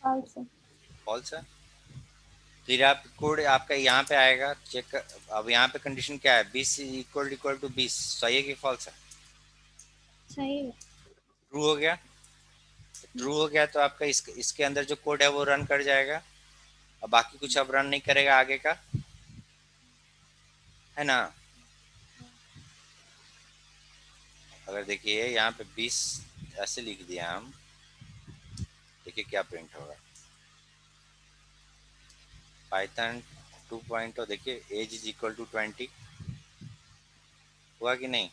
फॉल्स है। फॉल्स है। फिर आप कोड आपका यहाँ पे आएगा चेक कर, अब यहाँ पे कंडीशन क्या है, 20 इक्वल इक्वल टू 20 सही है कि फॉल्स है। सही है। ट्रू हो गया। ट्रू हो गया तो आपका इसके अंदर जो कोड है वो रन कर जाएगा, और बाकी कुछ अब रन नहीं करेगा आगे का, है ना। अगर देखिए यहाँ पे 20 ऐसे लिख दिया हम, देखिए क्या प्रिंट होगा, पाइथन 2 देखिए एज इज इक्वल टू 20, हुआ कि नहीं।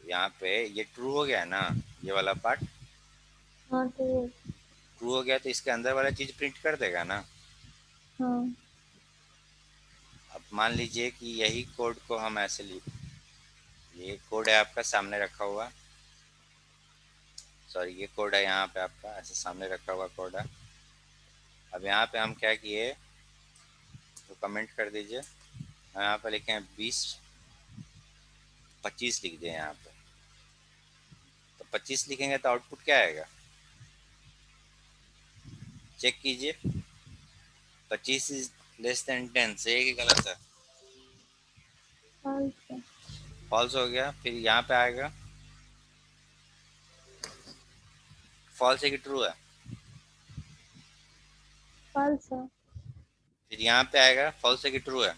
यहाँ पे ये ट्रू हो गया है ना, ये वाला पार्ट हाँ ट्रू है। ट्रू हो गया तो इसके अंदर वाला चीज प्रिंट कर देगा ना। हाँ। अब मान लीजिए कि यही कोड को हम ऐसे लिख, ये कोड है आपका सामने रखा हुआ, सॉरी ये कोड है यहाँ पे आपका ऐसे सामने रखा हुआ कोड है। अब यहाँ पे हम क्या किए, तो कमेंट कर दीजिए, हम यहाँ पे लिखे हैं 20 25 लिख दिए यहाँ पे। तो 25 लिखेंगे तो आउटपुट क्या आएगा, चेक कीजिए, 25 इज लेस देन 10 सही है कि गलत है। फॉल्स है। फॉल्स हो गया। फिर यहाँ पे आएगा फॉल्स है कि ट्रू है। फॉल्स है। फिर यहाँ पे आएगा फॉल्स है कि ट्रू है।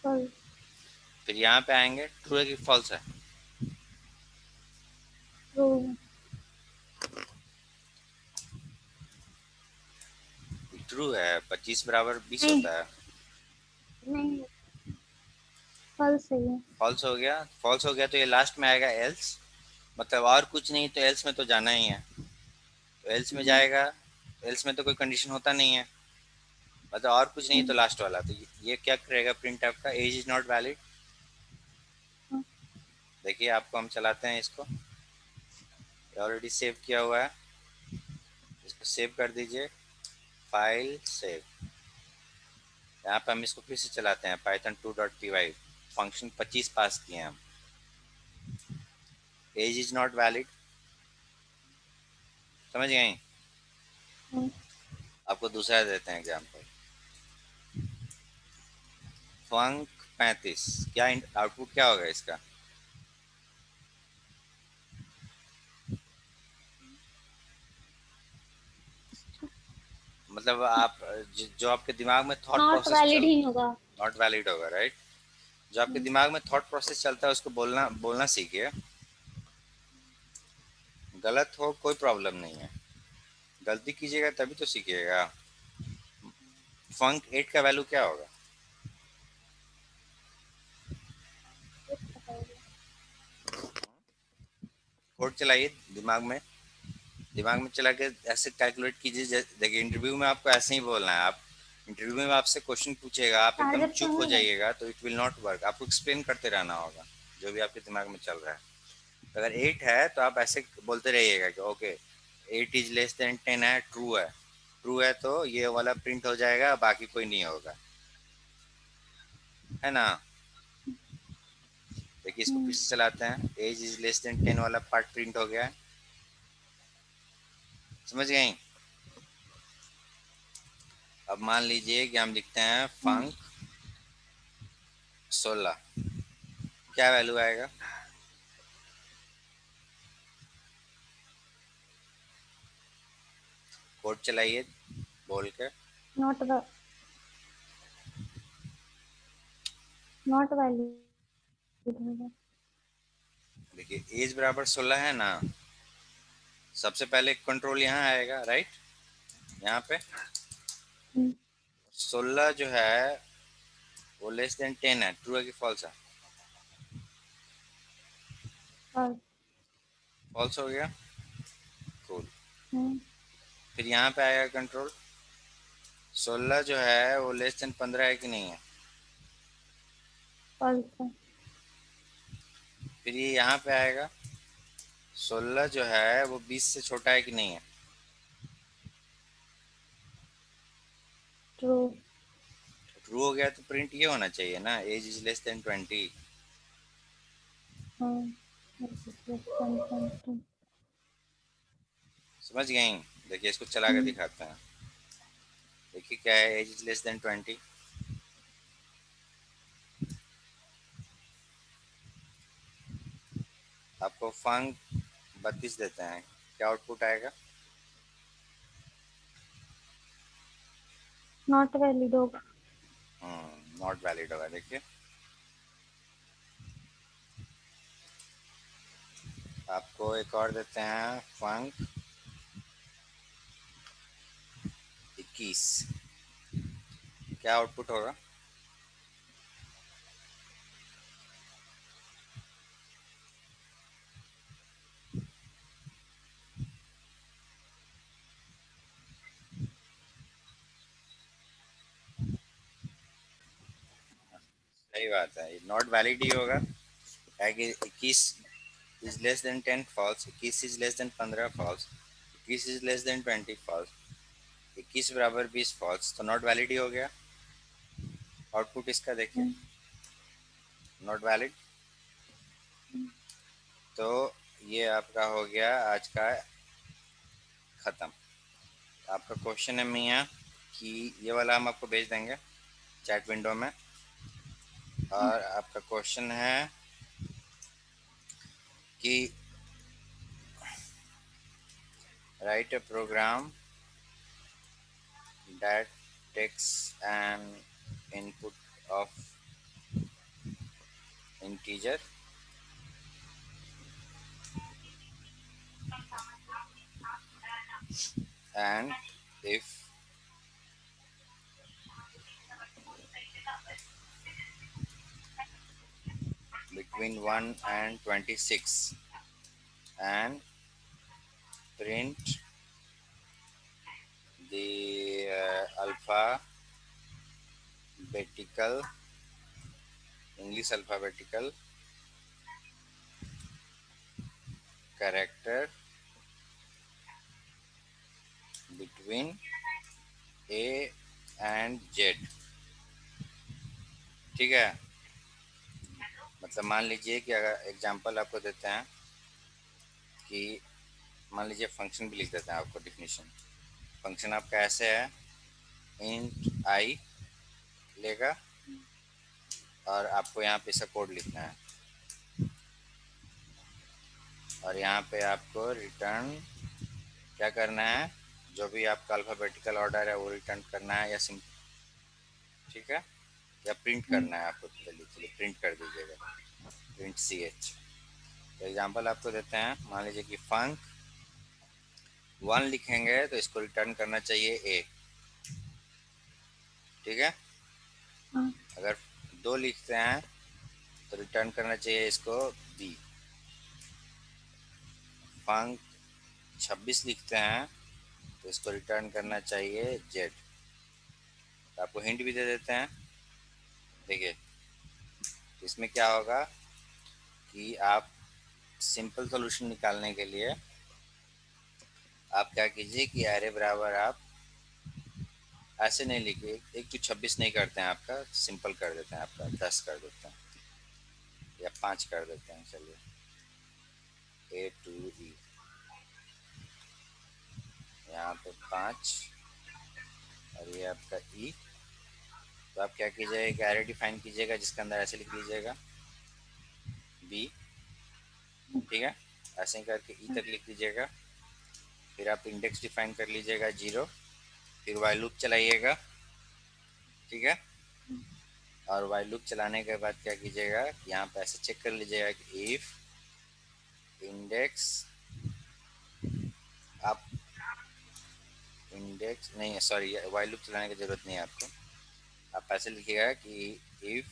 फॉल्स। फिर यहाँ पे आएंगे ट्रू है कि फॉल्स है। ट्रू है। ट्रू है, 25 बराबर 20 नहीं। होता है। फॉल्स है ये। फॉल्स हो गया, फॉल्स हो गया तो ये लास्ट में आएगा एल्स, मतलब और कुछ नहीं तो एल्स में तो जाना ही है, तो एल्स में हम्म, जाएगा। एल्स में तो कोई कंडीशन होता नहीं है, मतलब और कुछ नहीं हम्म, तो लास्ट वाला, तो ये क्या करेगा प्रिंट आपका, एज इज नॉट वैलिड। हाँ, देखिए आपको हम चलाते हैं इसको, ऑलरेडी सेव किया हुआ है, इसको सेव कर दीजिए, फाइल सेव। यहाँ पे हम इसको फिर से चलाते हैं, पाइथन 2.py फंक्शन 25 पास किए हैं हम, एज इज नॉट वैलिड, समझ गए। हाँ। आपको दूसरा देते हैं एग्जाम्पल, फंक 35, क्या आउटपुट क्या होगा इसका, मतलब आप जो आपके दिमाग में थॉट नॉट प्रोसेस वैलिड चल, ही होगा। नॉट वैलिड होगा, राइट। जो आपके हम्म, दिमाग में थॉट प्रोसेस चलता है उसको बोलना बोलना सीखिए, गलत हो कोई प्रॉब्लम नहीं है, गलती कीजिएगा तभी तो सीखिएगा। फंक 8 का वैल्यू क्या होगा, ये तो पता होगा। कोड चलाइए दिमाग में, दिमाग में चला के ऐसे कैलकुलेट कीजिए, देखिए इंटरव्यू में आपको ऐसे ही बोलना है, आप इंटरव्यू में आपसे क्वेश्चन पूछेगा, आप एकदम चार्जर तो चुप हो है ना। जाइएगा तो इट विल नॉट वर्क, आपको एक्सप्लेन करते रहना होगा जो भी आपके दिमाग में चल रहा है। तो अगर 8 है तो आप ऐसे बोलते रहिएगा कि ओके 8 इज लेस देन 10 है, ट्रू है, ट्रू है तो ये वाला प्रिंट हो जाएगा, बाकी कोई नहीं होगा, है ना। देखिए इसको फिर हम्म, से चलाते हैं, एज इज लेस देन 10 वाला पार्ट प्रिंट हो गया है, समझ गए। अब मान लीजिए कि हम लिखते हैं हम्म, फंक 16, क्या वैल्यू आएगा, कोड चलाइए बोल के, नॉट नॉट वैलिड होगा। देखिए एज बराबर 16 है ना, सबसे पहले कंट्रोल यहाँ आएगा, राइट, यहाँ पे हम्म, 16 जो है वो लेस देन 10 है, ट्रू है कि फॉल्स है, फॉल्स। फॉल्स हो गया, कूल। हम्म, फिर यहाँ पे आएगा कंट्रोल, 16 जो है वो लेस देन 15 है कि नहीं है, फॉल्स है। फिर ये यहाँ पे आएगा, 16 जो है वो 20 से छोटा है कि नहीं है, ट्रू। ट्रू हो गया तो प्रिंट ये होना चाहिए ना, एज इज लेस देन 20। हाँ, हम्म, समझ गए। देखिए इसको चला के दिखाते हैं, देखिए क्या है, एज इज लेस देन 20, आपको फंक 32 देते हैं, क्या आउटपुट आएगा, नॉट वैलिड होगा। नॉट वैलिड होगा। देखिए आपको एक और देते हैं फंक 21, क्या आउटपुट होगा, सही बात है, नॉट वैलिड ही होगा, है कि 21 इज लेस देन 10 फॉल्स, 21 इज लेस देन 15 फॉल्स, 21 इज लेस देन 20 फॉल्स, 21 बराबर 20 फॉल्स, तो नॉट वैलिड ही हो गया। आउटपुट इसका देखिए, हम्म, नॉट वैलिड। तो ये आपका हो गया आज का ख़त्म। आपका क्वेश्चन है मियाँ कि ये वाला हम आपको भेज देंगे चैट विंडो में, और आपका क्वेश्चन है कि write a program that takes an input of integer and if between 1 and 26 and print the alphabetical English alphabetical character between A and Z। ठीक है, मतलब मान लीजिए कि अगर एग्जांपल आपको देते हैं कि मान लीजिए फंक्शन भी लिख देते हैं आपको डिफिनीशन। फंक्शन आपका ऐसे है, इंट आई लेगा और आपको यहाँ पे इसका कोड लिखना है और यहाँ पे आपको रिटर्न क्या करना है, जो भी आपका अल्फ़ाबेटिकल ऑर्डर है वो रिटर्न करना है या सिम, ठीक है, या प्रिंट करना है आपको। चलिए प्रिंट कर दीजिएगा, प्रिंट सी एच। तो एग्जांपल आपको देते हैं, मान लीजिए कि फंक 1 लिखेंगे तो इसको रिटर्न करना चाहिए ए, ठीक है। अगर 2 लिखते हैं तो रिटर्न करना चाहिए इसको बी। फंक 26 लिखते हैं तो इसको रिटर्न करना चाहिए जेड। तो आपको हिंट भी दे देते हैं, देखिए इसमें क्या होगा कि आप सिंपल सॉल्यूशन निकालने के लिए आप क्या कीजिए कि एरे बराबर आप ऐसे नहीं लिखिए, 1 to 26 नहीं करते हैं, आपका सिंपल कर देते हैं, आपका 10 कर देते हैं या 5 कर देते हैं। चलिए ए टू ई, यहाँ पे 5 और ये आपका ई। तो आप क्या कीजिएगा, एक एरे डिफाइन कीजिएगा जिसके अंदर ऐसे लिख लीजिएगा बी, ठीक है, ऐसे ही करके ई तक लिख लीजिएगा। फिर आप इंडेक्स डिफाइन कर लीजिएगा 0, फिर वाइल लूप चलाइएगा, ठीक है। और वाइल लूप चलाने के बाद क्या कीजिएगा, यहाँ पे ऐसे चेक कर लीजिएगा कि इफ इंडेक्स, आप इंडेक्स नहीं है, सॉरी वाइल लूप चलाने की ज़रूरत नहीं है आपको। आप ऐसे लिखिएगा कि इफ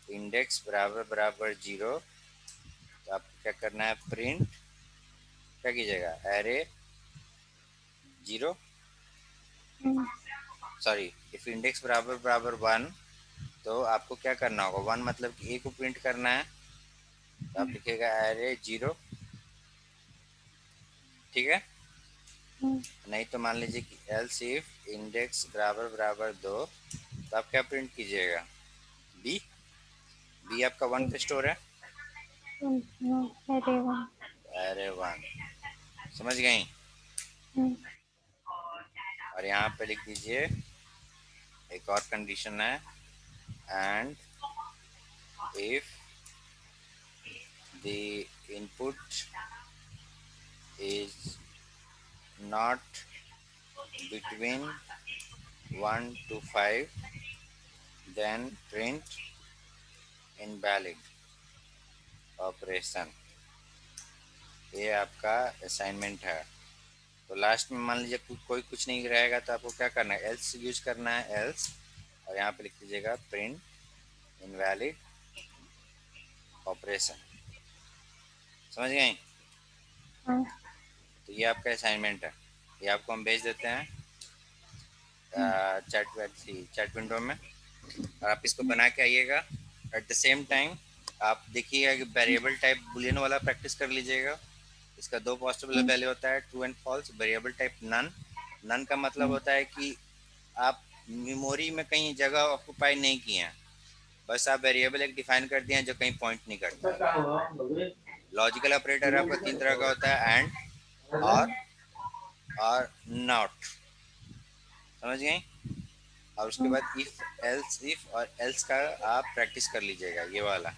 इंडेक्स बराबर बराबर 0, तो आपको क्या करना है, प्रिंट क्या कीजिएगा, एरे 0, सॉरी इफ इंडेक्स बराबर बराबर 1, तो आपको क्या करना होगा, 1 मतलब कि ए को प्रिंट करना है, तो आप लिखिएगा एरे 0, ठीक है। नहीं तो मान लीजिए कि एल्स इफ इंडेक्स बराबर बराबर 2, तो आप क्या प्रिंट कीजिएगा, बी। बी आपका 1 पे स्टोर है, अरे 1, समझ गई। और यहाँ पे लिख दीजिए एक और कंडीशन है, and if the input is not between 1 to 5, then print invalid operation. ये आपका असाइनमेंट है। तो लास्ट में मान लीजिए कोई कुछ नहीं रहेगा तो आपको क्या करना है, एल्स यूज करना है, एल्स, और यहाँ पे लिख दीजिएगा प्रिंट इनवैलिड ऑपरेशन। समझ गए। तो ये आपका असाइनमेंट है, ये आपको हम भेज देते हैं चैट विंडो में, और आप इसको बना के आइएगा। एट द सेम टाइम आप देखिएगा कि वेरिएबल टाइप बुलियन वाला प्रैक्टिस कर लीजिएगा। इसका 2 पॉसिबल वैल्यू होता है, true and false. Variable type none, none का मतलब होता है कि आप मेमोरी में कहीं जगह ऑक्यूपाई नहीं किए हैं, बस आप वेरिएबल एक डिफाइन कर दिए हैं जो कहीं पॉइंट नहीं करता है। लॉजिकल ऑपरेटर आपका 3 तरह का होता है, एंड, और नॉट, समझ गए। और उसके बाद इफ, एल्स इफ और एल्स का आप प्रैक्टिस कर लीजिएगा, ये वाला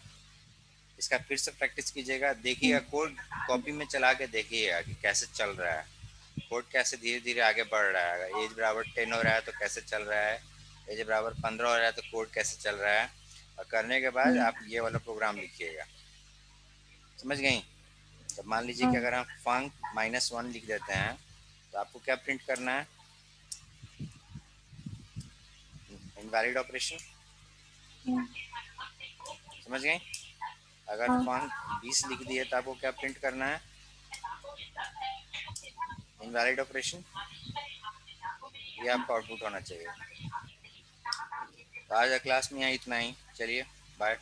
इसका फिर से प्रैक्टिस कीजिएगा, देखिएगा कोड कॉपी में चला के देखिएगा कि कैसे चल रहा है, कोड कैसे धीरे धीरे आगे बढ़ रहा है। अगर एज बराबर 10 हो रहा है तो कैसे चल रहा है, एज बराबर 15 हो रहा है तो कोड कैसे चल रहा है। और करने के बाद आप ये वाला प्रोग्राम लिखिएगा, समझ गई। तो मान लीजिए कि अगर हम फंक -1 लिख देते हैं तो आपको क्या प्रिंट करना है, इनवैलिड ऑपरेशन, समझ गई। अगर हाँ। 20 लिख दिए तो आपको क्या प्रिंट करना है? इनवैलिड ऑपरेशन, ये आपका आउटपुट होना चाहिए। तो आज क्लास में यहाँ इतना ही, चलिए बाय।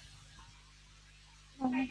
हाँ।